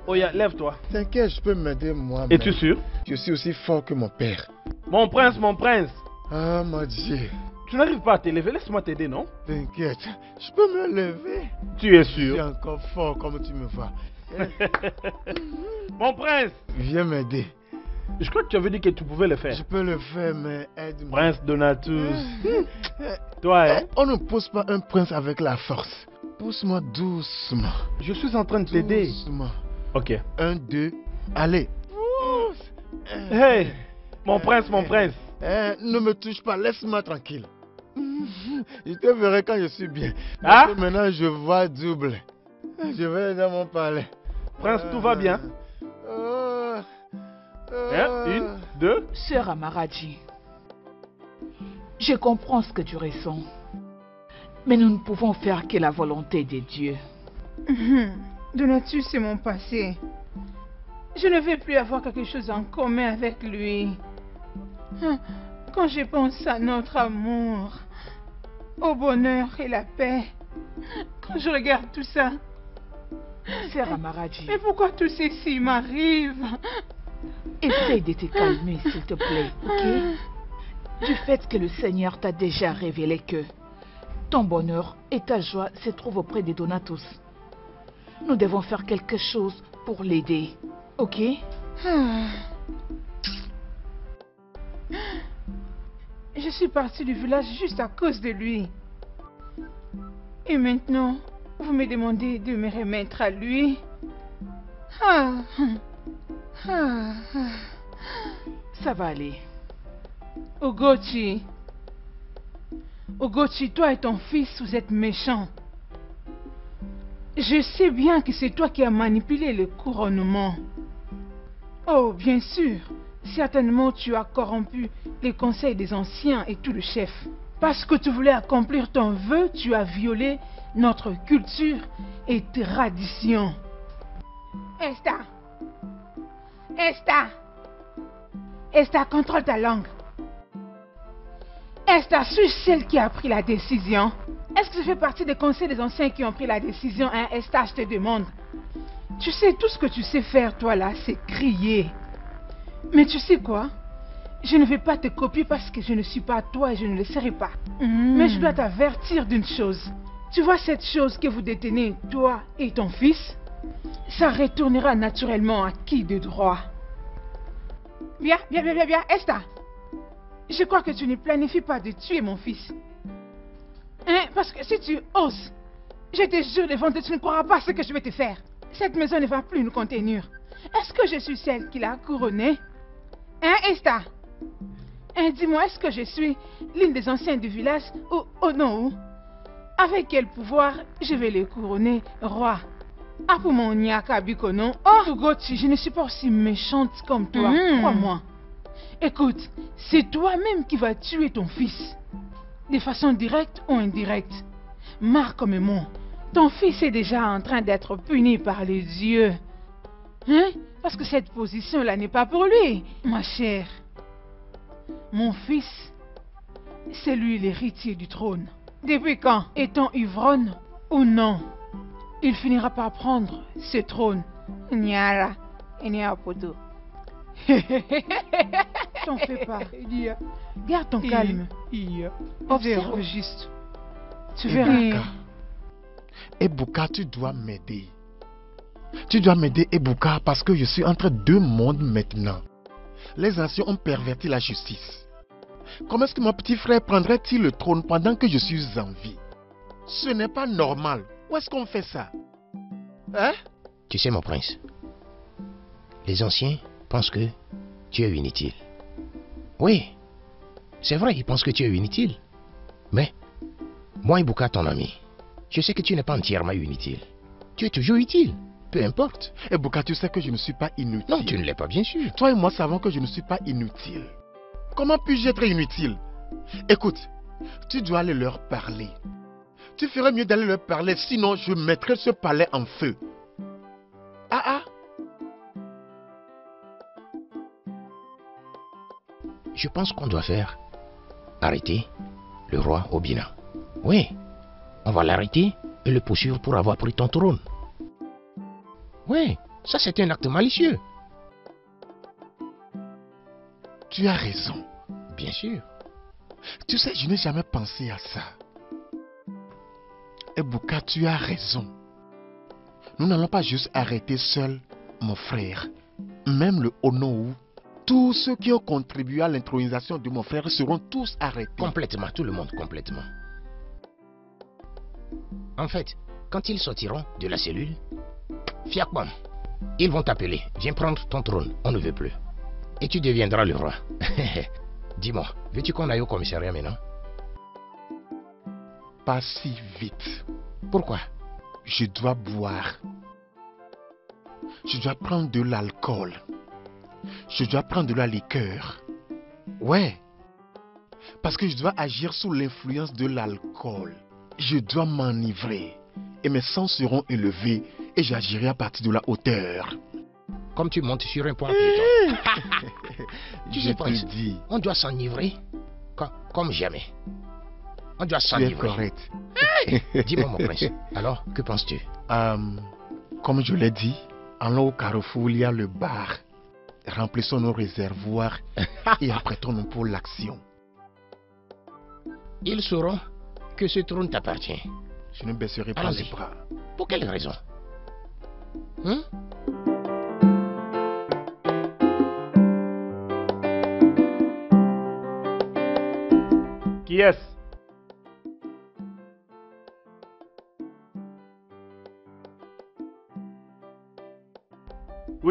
S4: Oya, lève-toi.
S5: T'inquiète, je peux m'aider moi.
S4: Es-tu sûr?
S5: Je suis aussi fort que mon père.
S4: Mon prince, mon prince.
S5: Ah, mon Dieu.
S4: Tu n'arrives pas à te lever, laisse-moi t'aider, non?
S5: T'inquiète, je peux me lever.
S4: Tu es
S5: Je suis
S4: sûr?
S5: encore fort comme tu me vois.
S4: Mon prince.
S5: Viens m'aider.
S4: Je crois que tu avais dit que tu pouvais le
S5: Je
S4: faire.
S5: peux le faire, mais aide-moi.
S4: Prince Donatus. Toi, hein?
S5: On ne pose pas un prince avec la force. Pousse-moi doucement.
S4: Je suis en train de t'aider.
S5: Doucement.
S4: Ok.
S5: 1, 2, allez. Pousse.
S4: Hey! Mon prince, mon prince.
S5: Ne me touche pas, laisse-moi tranquille. Je te verrai quand je suis bien.
S4: Ah?
S5: Parce que maintenant, je vois double. Je vais dans mon palais.
S4: Prince, tout va bien?
S5: Oh.
S4: Hein? 1, 2.
S3: Sœur Amaraji, je comprends ce que tu ressens. Mais nous ne pouvons faire que la volonté de Dieu.
S1: Donatus, c'est mon passé. Je ne veux plus avoir quelque chose en commun avec lui. Quand je pense à notre amour, au bonheur et la paix, quand je regarde tout ça,
S3: Sœur Amaraji,
S1: mais pourquoi tout ceci m'arrive?
S3: essaye de te calmer, s'il te plaît, ok? Du fait que le Seigneur t'a déjà révélé que ton bonheur et ta joie se trouvent auprès de Donatus. Nous devons faire quelque chose pour l'aider, ok?
S1: Je suis partie du village juste à cause de lui. Et maintenant, vous me demandez de me remettre à lui. Ah, ah, ah.
S3: Ça va aller.
S1: Ogochi, toi et ton fils, vous êtes méchants. Je sais bien que c'est toi qui as manipulé le couronnement. Oh, bien sûr. Certainement, tu as corrompu les conseils des anciens et tout le chef. Parce que tu voulais accomplir ton vœu, tu as violé notre culture et tradition. Esta, contrôle ta langue. Esta, suis celle qui a pris la décision. Est-ce que je fais partie des conseils des anciens qui ont pris la décision, hein, Esta, je te demande. Tu sais, tout ce que tu sais faire, toi, là, c'est crier. Mais tu sais quoi? Je ne vais pas te copier parce que je ne suis pas toi et je ne le serai pas. Mais je dois t'avertir d'une chose. Tu vois cette chose que vous détenez, toi et ton fils? Ça retournera naturellement à qui de droit. Bien, Esta. Je crois que tu ne planifies pas de tuer mon fils. Hein? Parce que si tu oses, je te jure devant Dieu, tu ne croiras pas ce que je vais te faire. Cette maison ne va plus nous contenir. Est-ce que je suis celle qui l'a couronné? Hein, Esta? Hein, dis-moi, est-ce que je suis l'une des anciennes du village ou oh non? Avec quel pouvoir je vais le couronner roi? Ah, pour mon Nyaka Bikono. Oh, Ugochi, je ne suis pas aussi méchante comme toi, crois-moi. Écoute, c'est toi-même qui vas tuer ton fils. De façon directe ou indirecte. Marque mes mots. Ton fils est déjà en train d'être puni par les dieux. Hein? Parce que cette position-là n'est pas pour lui, ma chère. Mon fils, c'est lui l'héritier du trône. Depuis quand? Est-on ivrogne ou non? Il finira par prendre ce trône. Nyara, Poto. T'en fais pas. Garde ton calme. Observe juste. Tu verras.
S5: Ebuka, tu dois m'aider. Tu dois m'aider, Ebuka, parce que je suis entre deux mondes maintenant. Les anciens ont perverti la justice. Comment est-ce que mon petit frère prendrait-il le trône pendant que je suis en vie? Ce n'est pas normal. Où est-ce qu'on fait ça? Hein?
S6: Tu sais, mon prince, les anciens pensent que tu es inutile. Oui, c'est vrai, ils pensent que tu es inutile. Mais, moi, Ebuka, ton ami, je sais que tu n'es pas entièrement inutile. Tu es toujours utile, peu importe.
S5: Ebuka, tu sais que je ne suis pas inutile.
S6: Non, tu ne l'es pas, bien sûr.
S5: Toi et moi savons que je ne suis pas inutile. Comment puis-je être inutile? Écoute, tu dois aller leur parler. Tu ferais mieux d'aller leur parler, sinon je mettrai ce palais en feu.
S6: Je pense qu'on doit faire arrêter le roi Obina. Oui, on va l'arrêter et le poursuivre pour avoir pris ton trône. Oui, ça c'est un acte malicieux.
S5: Tu as raison.
S6: Bien sûr.
S5: Tu sais, je n'ai jamais pensé à ça. Ebuka, tu as raison. Nous n'allons pas juste arrêter seul mon frère. Même le Onou, tous ceux qui ont contribué à l'intronisation de mon frère seront tous arrêtés.
S6: Complètement, tout le monde, complètement. En fait, quand ils sortiront de la cellule, fiakbam, ils vont t'appeler. Viens prendre ton trône, on ne veut plus. Et tu deviendras le roi. Dis-moi, veux-tu qu'on aille au commissariat maintenant?
S5: Pas si vite.
S6: Pourquoi?
S5: Je dois boire. Je dois prendre de l'alcool. Je dois prendre de la liqueur. Ouais. Parce que je dois agir sous l'influence de l'alcool. Je dois m'enivrer. Et mes sens seront élevés. Et j'agirai à partir de la hauteur.
S6: Comme tu montes sur un point piéton. Tu
S5: je
S6: sais,
S5: te dis.
S6: On doit s'enivrer comme jamais. On doit
S5: Tu es
S6: s'enivrer.
S5: correct.
S6: Dis-moi, mon prince. Alors, que penses-tu?
S5: Comme je l'ai dit, allons au carrefour, il y a le bar. Remplissons nos réservoirs et apprêtons-nous pour l'action.
S6: Ils sauront que ce trône t'appartient.
S5: Je ne baisserai pas
S6: Allons-y.
S5: les bras.
S6: Pour quelle raison? Hein?
S4: Qui est-ce?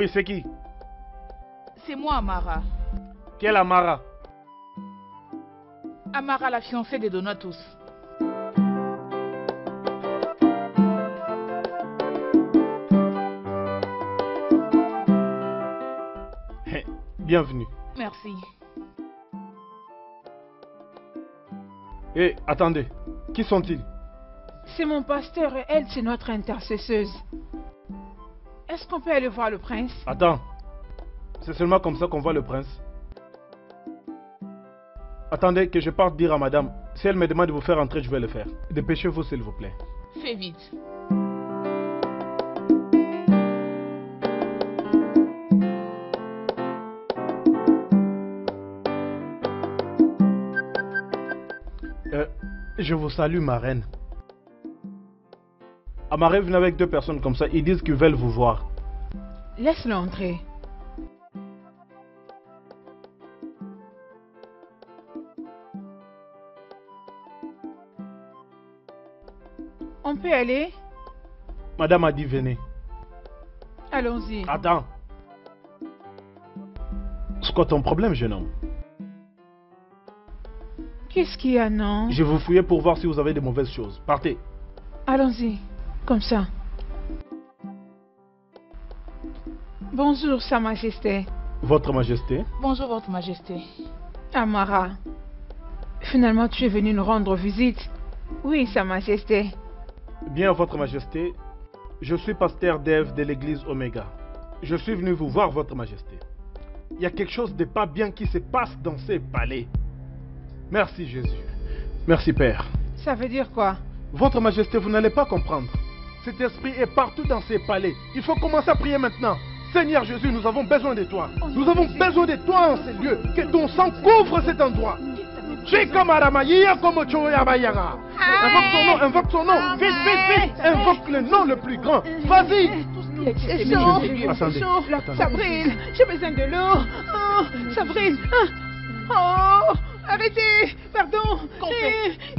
S2: Oui, c'est qui?
S3: C'est moi, Amara.
S2: Quelle Amara?
S3: Amara, la fiancée de Donatus.
S2: Bienvenue.
S3: Merci.
S2: Hé, attendez. Qui sont-ils?
S1: C'est mon pasteur et elle, c'est notre intercesseuse. Est-ce qu'on peut aller voir le prince?
S2: Attends. C'est seulement comme ça qu'on voit le prince. Attendez que je parte dire à madame. Si elle me demande de vous faire entrer, je vais le faire. Dépêchez-vous, s'il vous plaît.
S3: Fais vite.
S2: Je vous salue, ma reine. Amara est venue avec 2 personnes comme ça. Ils disent qu'ils veulent vous voir.
S1: Laisse-le entrer. On peut aller?
S2: Madame a dit venez.
S1: Allons-y.
S2: Attends. C'est quoi ton problème, jeune homme?
S1: Qu'est-ce qu'il y a, non?
S2: Je vous fouillais pour voir si vous avez de mauvaises choses. Partez.
S1: Allons-y, comme ça. Bonjour, Sa Majesté.
S2: Votre Majesté.
S3: Bonjour, Votre Majesté.
S1: Amara, finalement tu es venu nous rendre visite. Oui, Sa Majesté.
S2: Bien, Votre Majesté. Je suis pasteur d'Ève de l'église Oméga. Je suis venu vous voir, Votre Majesté. Il y a quelque chose de pas bien qui se passe dans ces palais. Merci, Jésus. Merci, Père.
S1: Ça veut dire quoi?
S2: Votre Majesté, vous n'allez pas comprendre. Cet esprit est partout dans ces palais. Il faut commencer à prier maintenant. Seigneur Jésus, nous avons besoin de toi. Nous avons besoin de toi en ces lieux. Que ton sang couvre cet endroit. Invoque son nom. Vite, vite, vite. Invoque le nom le plus grand. Vas-y.
S1: C'est chaud,
S2: Attendez.
S1: ça brûle. J'ai besoin de l'eau. Oh, ça brûle. Oh, arrêtez. Pardon.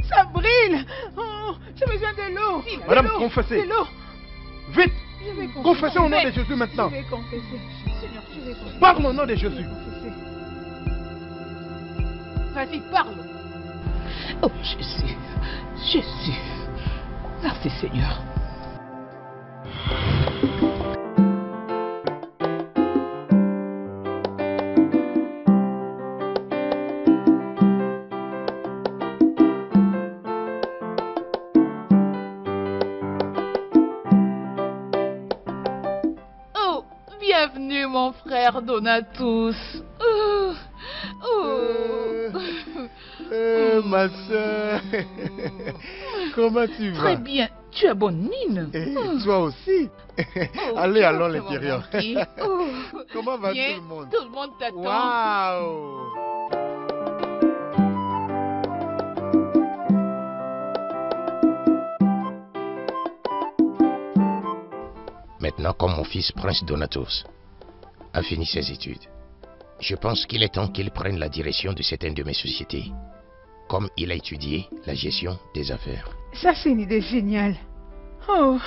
S1: Ça brûle. Oh, j'ai besoin de l'eau.
S2: Madame, confessez.
S1: De l'eau.
S2: Vite.
S1: Je vais confesser.
S2: Confessez au nom de Jésus maintenant.
S1: Je vais confesser. Seigneur, je vais confesser.
S2: Parle au nom de Jésus.
S1: Je vais confesser.
S3: Vas-y, parle. Oh, Jésus. Jésus. Merci, Seigneur. Bienvenue, mon frère Donatus.
S5: Ma soeur, comment tu vas?
S3: Très bien, tu as bonne mine.
S5: Toi aussi. Allez, allons à l'intérieur.
S3: Oh.
S5: Comment va
S3: Viens,
S5: tout le monde?
S3: Tout le monde t'attend.
S5: Waouh!
S6: Maintenant, comme mon fils Prince Donatus a fini ses études, je pense qu'il est temps qu'il prenne la direction de certaines de mes sociétés, comme il a étudié la gestion des affaires.
S1: Ça, c'est une idée géniale. Oh,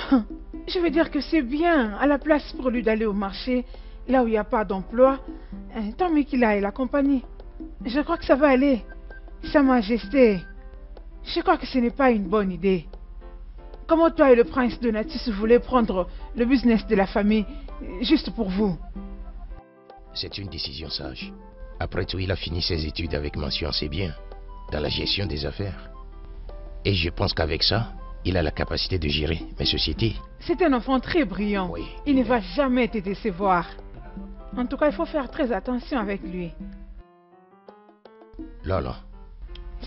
S1: je veux dire que c'est bien. À la place pour lui d'aller au marché, là où il n'y a pas d'emploi, tant mieux qu'il aille la compagnie. Je crois que ça va aller. Sa Majesté, je crois que ce n'est pas une bonne idée. Comment toi et le prince Donatus voulez prendre le business de la famille juste pour vous?
S6: C'est une décision sage. Après tout, il a fini ses études avec mention assez bien dans la gestion des affaires. Et je pense qu'avec ça, il a la capacité de gérer mes sociétés.
S1: C'est un enfant très brillant.
S6: Oui.
S1: Il ne va jamais te décevoir. En tout cas, il faut faire très attention avec lui.
S6: Lola,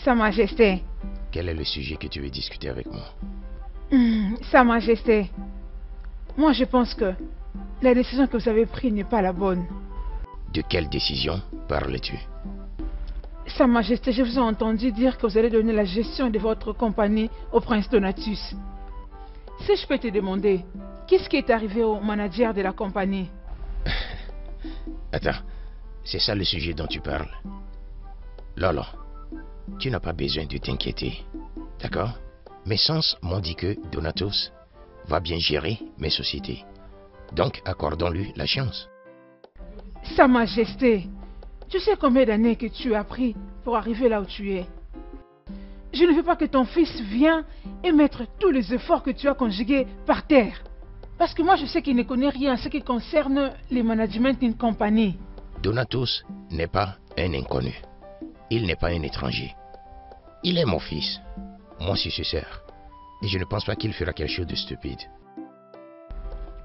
S1: Sa Majesté.
S6: quel est le sujet que tu veux discuter avec moi?
S1: Sa Majesté, moi je pense que la décision que vous avez prise n'est pas la bonne.
S6: De quelle décision parles-tu?
S1: Sa Majesté, je vous ai entendu dire que vous allez donner la gestion de votre compagnie au prince Donatus. Si je peux te demander, qu'est-ce qui est arrivé au manager de la compagnie?
S6: Attends, c'est ça le sujet dont tu parles? Lola, tu n'as pas besoin de t'inquiéter, d'accord? Mes sens m'ont dit que Donatus va bien gérer mes sociétés. Donc, accordons-lui la chance.
S1: Sa Majesté, tu sais combien d'années que tu as pris pour arriver là où tu es. Je ne veux pas que ton fils vienne et mettre tous les efforts que tu as conjugués par terre. Parce que moi, je sais qu'il ne connaît rien en ce qui concerne les managements d'une compagnie.
S6: Donatus n'est pas un inconnu. Il n'est pas un étranger. Il est mon fils, mon successeur. Et je ne pense pas qu'il fera quelque chose de stupide.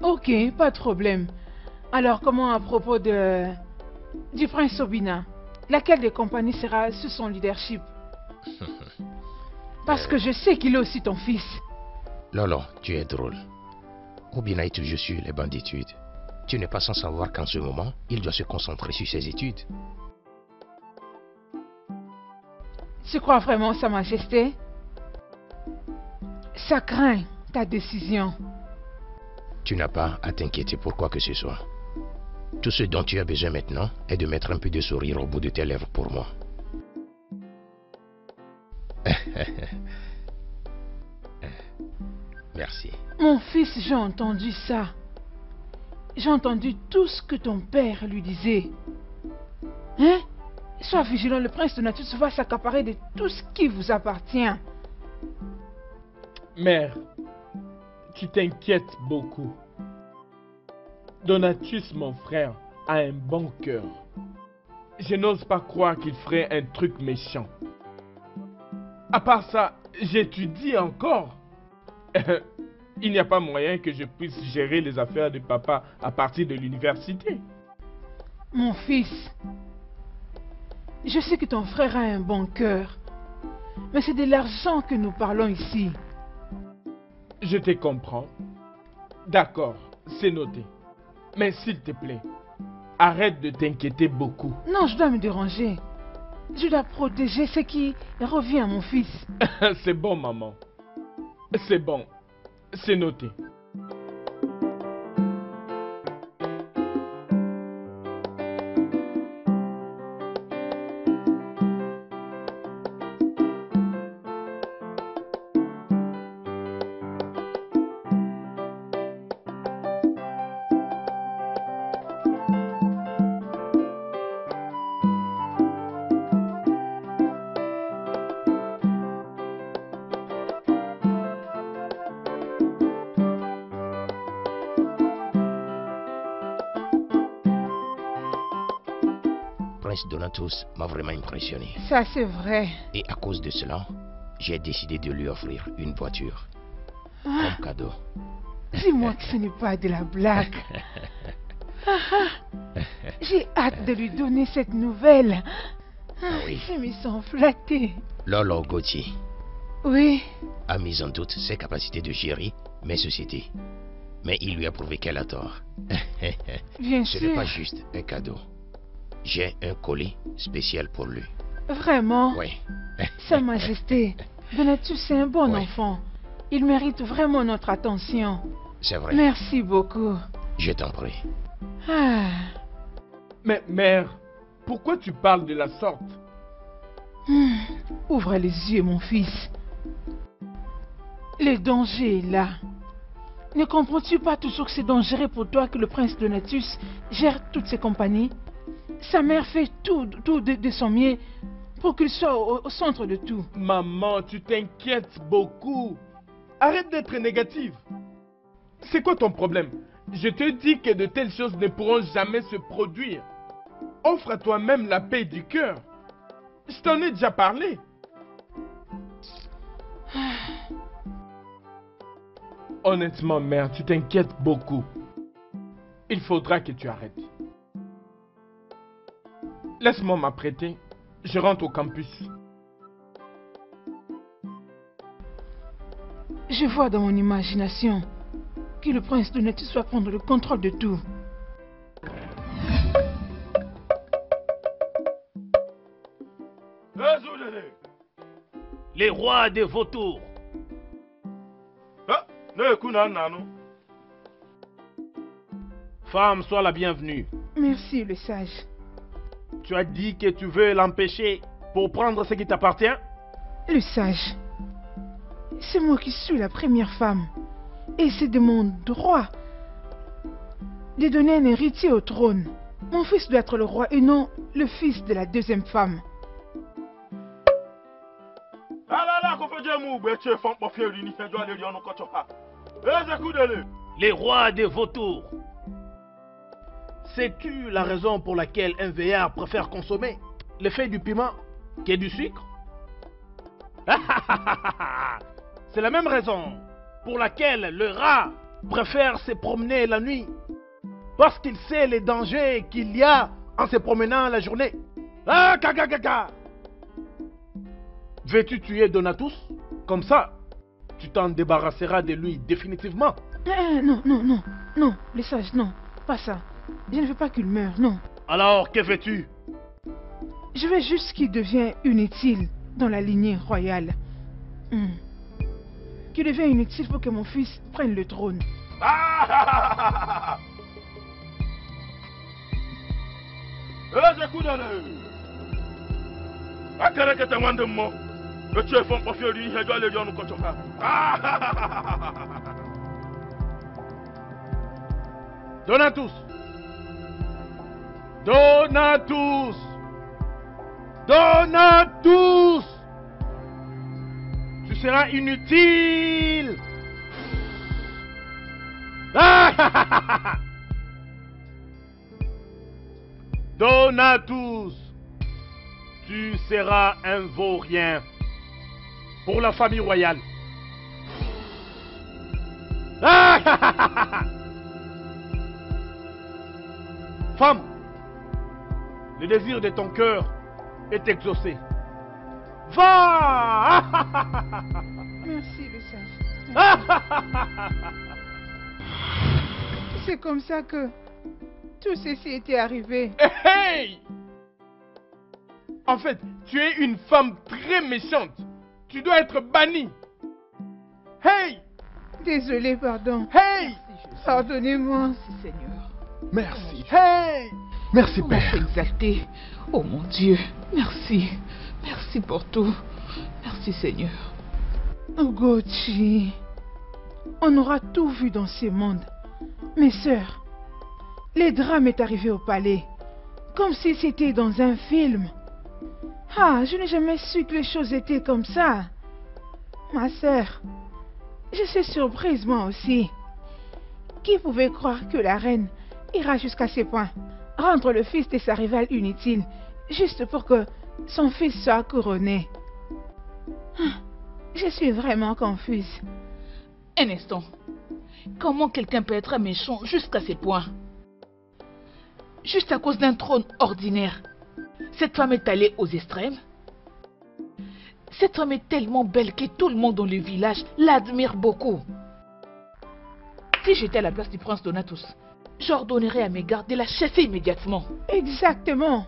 S1: Ok, pas de problème. Alors, comment à propos du prince Obina? Laquelle des compagnies sera sous son leadership? Parce que je sais qu'il est aussi ton fils.
S6: Lolo, tu es drôle. Obina est toujours sur les bancs d'études. Tu n'es pas sans savoir qu'en ce moment, il doit se concentrer sur ses études.
S1: Tu crois vraiment, Sa Majesté? Ça craint ta décision.
S6: Tu n'as pas à t'inquiéter pour quoi que ce soit. Tout ce dont tu as besoin maintenant est de mettre un peu de sourire au bout de tes lèvres pour moi. Merci.
S1: Mon fils, j'ai entendu ça. J'ai entendu tout ce que ton père lui disait. Hein? Sois vigilant, le prince Donatus va s'accaparer de tout ce qui vous appartient.
S4: Mère, tu t'inquiètes beaucoup. Donatus, mon frère, a un bon cœur. Je n'ose pas croire qu'il ferait un truc méchant. À part ça, j'étudie encore. Il n'y a pas moyen que je puisse gérer les affaires de papa à partir de l'université.
S1: Mon fils, je sais que ton frère a un bon cœur, mais c'est de l'argent que nous parlons ici.
S4: Je te comprends. D'accord, c'est noté. Mais s'il te plaît, arrête de t'inquiéter beaucoup.
S1: Non, je dois me déranger. Je dois protéger ce qui revient à mon fils.
S4: C'est bon, maman. C'est bon. C'est noté.
S6: Prince Donatus m'a vraiment impressionné.
S1: Ça, c'est vrai.
S6: Et à cause de cela, j'ai décidé de lui offrir une voiture. Comme cadeau.
S1: Dis-moi que ce n'est pas de la blague. J'ai hâte de lui donner cette nouvelle.
S6: Oui.
S1: Je me sens flattée.
S6: Lolo Gauthier
S1: Oui.
S6: a mis en doute ses capacités de gérer mes sociétés. Mais il lui a prouvé qu'elle a tort.
S1: Bien
S6: Ce
S1: sûr.
S6: n'est pas juste un cadeau. J'ai un collier spécial pour lui.
S1: Vraiment?
S6: Oui.
S1: Sa Majesté, Donatus est un bon
S6: Oui.
S1: enfant. Il mérite vraiment notre attention.
S6: C'est vrai.
S1: Merci beaucoup.
S6: Je t'en prie.
S1: Ah.
S4: Mais mère, pourquoi tu parles de la sorte?
S1: Ouvre les yeux, mon fils. Le danger est là. Ne comprends-tu pas toujours que c'est dangereux pour toi que le prince Donatus gère toutes ses compagnies? Sa mère fait tout de son mieux pour qu'il soit au centre de tout.
S4: Maman, tu t'inquiètes beaucoup. Arrête d'être négative. C'est quoi ton problème? Je te dis que de telles choses ne pourront jamais se produire. Offre à toi-même la paix du cœur. Je t'en ai déjà parlé. Honnêtement, mère, tu t'inquiètes beaucoup. Il faudra que tu arrêtes. Laisse-moi m'apprêter. Je rentre au campus.
S1: Je vois dans mon imagination que le prince Donatus va prendre le contrôle de tout.
S2: Les rois des vautours. Femme, sois la bienvenue.
S1: Merci, le sage.
S2: Tu as dit que tu veux l'empêcher pour prendre ce qui t'appartient?
S1: Le sage, c'est moi qui suis la première femme. Et c'est de mon droit de donner un héritier au trône. Mon fils doit être le roi et non le fils de la deuxième femme.
S4: Les rois des vautours. Sais-tu la raison pour laquelle un vieillard préfère consommer le feuille du piment que du sucre? C'est la même raison pour laquelle le rat préfère se promener la nuit. Parce qu'il sait les dangers qu'il y a en se promenant la journée. Ah, gaga. Veux-tu tuer Donatus? Comme ça, tu t'en débarrasseras de lui définitivement.
S1: Non, les sages, non, pas ça. Je ne veux pas qu'il meure, non.
S4: Alors, que veux-tu?
S1: Je veux juste qu'il devienne inutile dans la lignée royale. Qu'il devienne inutile pour que mon fils prenne le trône.
S4: Donatus! Donatus! Donatus! Tu seras inutile! Donatus! Tu seras un vaurien pour la famille royale. Femme, le désir de ton cœur est exaucé. Va!
S1: Merci, le sage. C'est comme ça que tout ceci était arrivé.
S2: Hey! En fait, tu es une femme très méchante. Tu dois être bannie. Hey!
S1: Désolé, pardon.
S2: Hey!
S1: Pardonnez-moi.
S3: Merci, Seigneur.
S2: Merci. Hey! Merci,
S3: On
S2: Père.
S3: t'est exalté. Oh mon Dieu, merci. Merci pour tout. Merci, Seigneur.
S1: Ugochi, on aura tout vu dans ce monde. Mes sœurs, le drame est arrivé au palais, comme si c'était dans un film. Ah, je n'ai jamais su que les choses étaient comme ça. Ma sœur, je suis surprise moi aussi. Qui pouvait croire que la reine ira jusqu'à ce point, rendre le fils de sa rivale inutile, juste pour que son fils soit couronné? Je suis vraiment confuse.
S3: Un instant. Comment quelqu'un peut être méchant jusqu'à ce point? Juste à cause d'un trône ordinaire. Cette femme est allée aux extrêmes. Cette femme est tellement belle que tout le monde dans le village l'admire beaucoup. Si j'étais à la place du prince Donatus, j'ordonnerais à mes gardes de la chasser immédiatement.
S1: Exactement.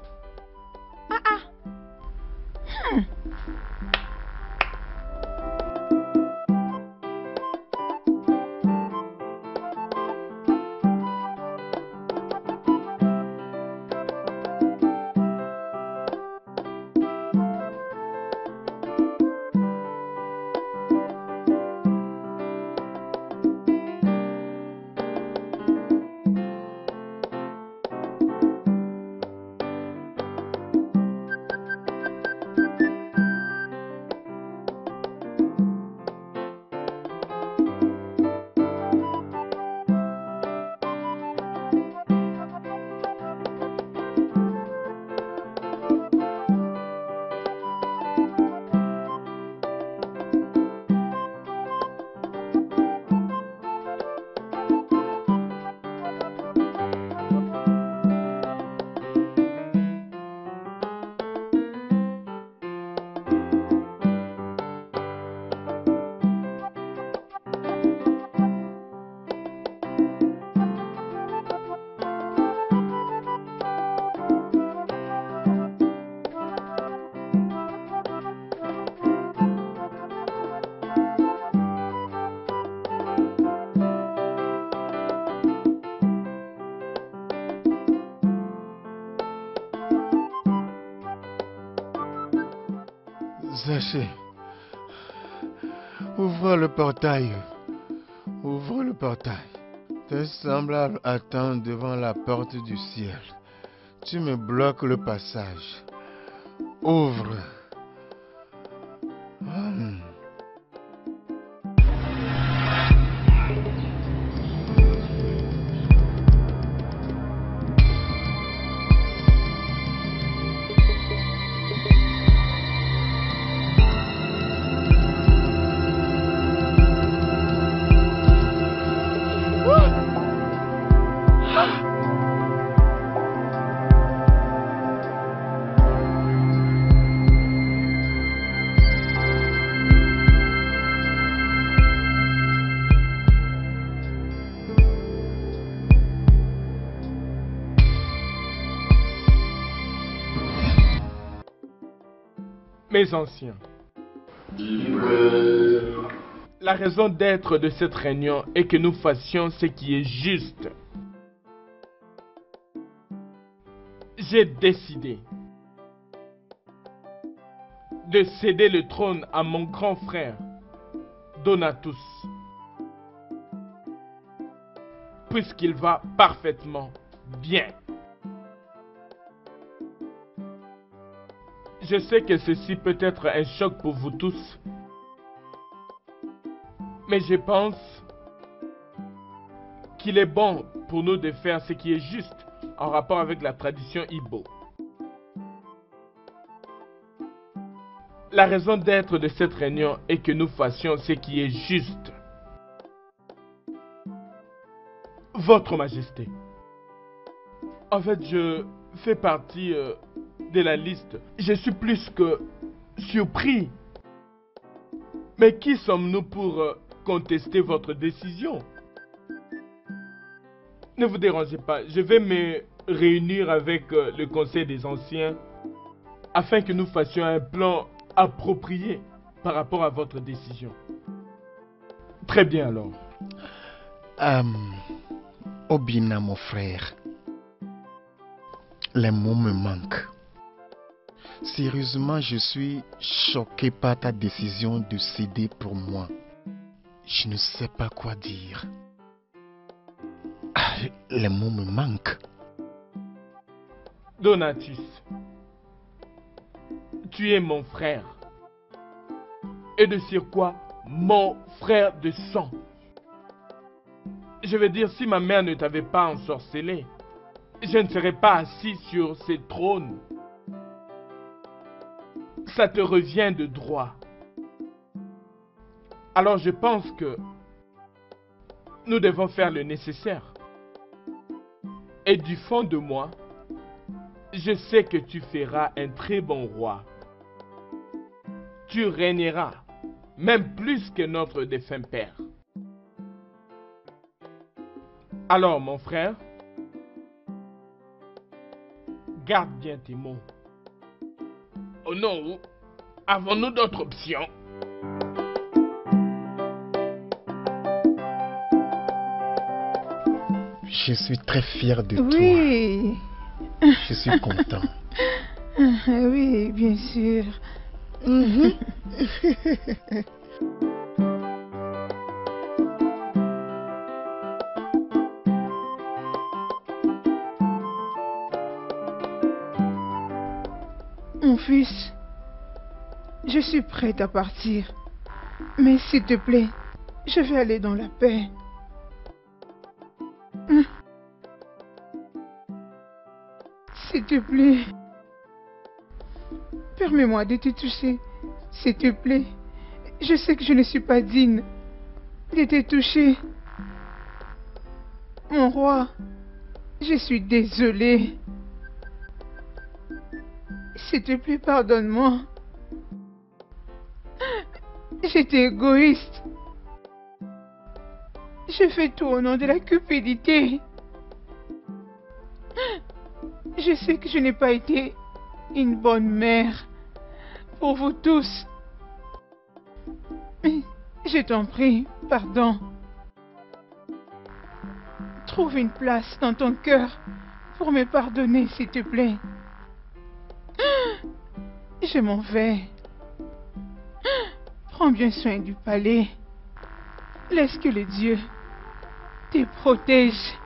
S5: Zaché, ouvre le portail. Ouvre le portail. Tes semblables attendent devant la porte du ciel. Tu me bloques le passage. Ouvre.
S4: Mes anciens, la raison d'être de cette réunion est que nous fassions ce qui est juste. J'ai décidé de céder le trône à mon grand frère, Donatus, puisqu'il va parfaitement bien. Je sais que ceci peut être un choc pour vous tous, mais je pense qu'il est bon pour nous de faire ce qui est juste en rapport avec la tradition Igbo. La raison d'être de cette réunion est que nous fassions ce qui est juste. Votre Majesté, en fait, je fais partie de la liste. Je suis plus que surpris. Mais qui sommes-nous pour contester votre décision? Ne vous dérangez pas, je vais me réunir avec le Conseil des Anciens afin que nous fassions un plan approprié par rapport à votre décision. Très bien alors.
S5: Obina, mon frère, les mots me manquent. Sérieusement, je suis choqué par ta décision de céder pour moi. Je ne sais pas quoi dire. Les mots me manquent.
S4: Donatus, tu es mon frère. Et de surcroît, mon frère de sang. Je veux dire, si ma mère ne t'avait pas ensorcelé, je ne serais pas assis sur ce trône. Ça te revient de droit. Alors je pense que nous devons faire le nécessaire. Et du fond de moi, je sais que tu feras un très bon roi. Tu régneras, même plus que notre défunt père. Alors mon frère, garde bien tes mots. Oh non, avons-nous d'autres options?
S5: Je suis très fier de
S1: Oui.
S5: toi. Je suis content.
S1: Oui, bien sûr. Mon fils, je suis prête à partir. Mais s'il te plaît, je vais aller dans la paix. S'il te plaît, permets-moi de te toucher. S'il te plaît, je sais que je ne suis pas digne de te toucher. Mon roi, je suis désolée. S'il te plaît, pardonne-moi. J'étais égoïste. Je fais tout au nom de la cupidité. Je sais que je n'ai pas été une bonne mère pour vous tous. Mais je t'en prie, pardon. Trouve une place dans ton cœur pour me pardonner, s'il te plaît. Je m'en vais. Prends bien soin du palais. Laisse que les dieux te protègent.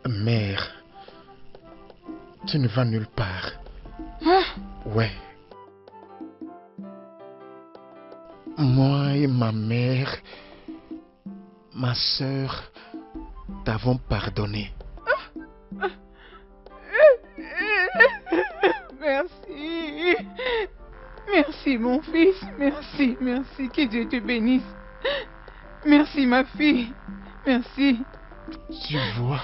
S5: Mère, tu ne vas nulle part.
S1: Hein?
S5: Ouais. Moi et ma mère, ma sœur, t'avons pardonné.
S1: Merci. Merci, mon fils. Merci, merci. Que Dieu te bénisse. Merci, ma fille. Merci.
S5: Tu vois,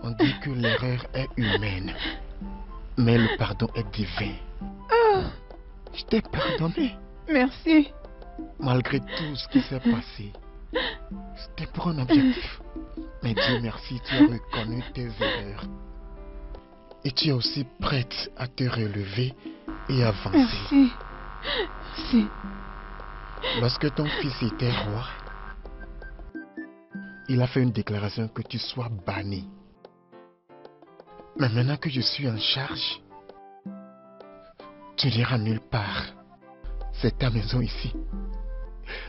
S5: on dit que l'erreur est humaine, mais le pardon est divin. Je t'ai pardonné.
S1: Merci.
S5: Malgré tout ce qui s'est passé, c'était pour un objectif. Mais Dieu merci, tu as reconnu tes erreurs. Et tu es aussi prête à te relever et avancer.
S1: Merci. Merci.
S5: Lorsque ton fils était roi, il a fait une déclaration que tu sois banni. Mais maintenant que je suis en charge, tu n'iras nulle part. C'est ta maison ici.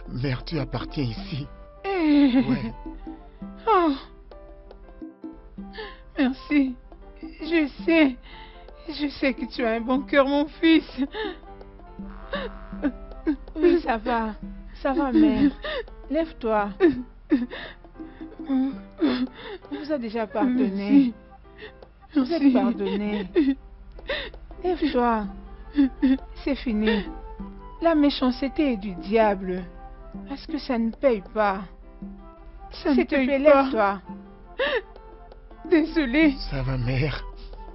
S5: Mère, tu appartiens ici. Ouais.
S1: Oh. Merci. Je sais que tu as un bon cœur, mon fils. Oui, ça va, mère. Lève-toi. On vous a déjà pardonné. Vous êtes pardonné. Lève-toi. C'est fini. La méchanceté est du diable. Parce que ça ne paye pas. S'il te plaît, lève-toi. Désolée.
S5: Ça va, mère.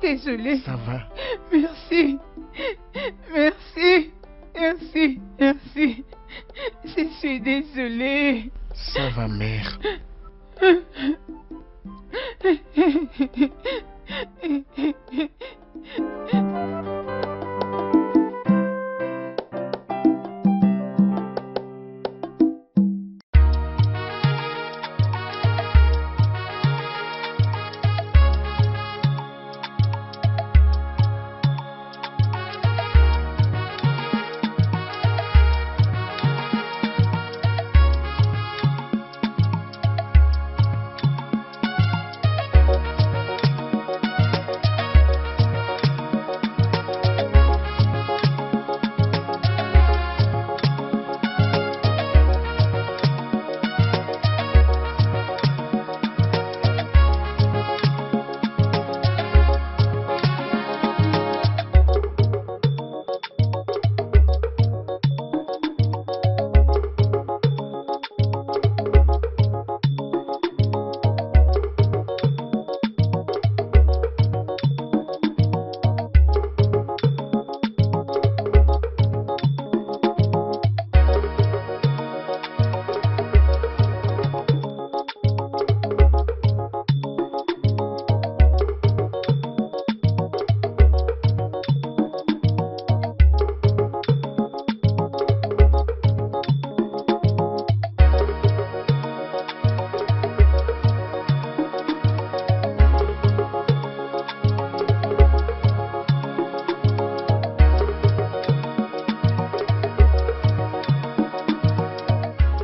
S1: Désolée.
S5: Ça va.
S1: Merci. Merci. Merci. Merci. Je suis désolée.
S5: Ça va, mère.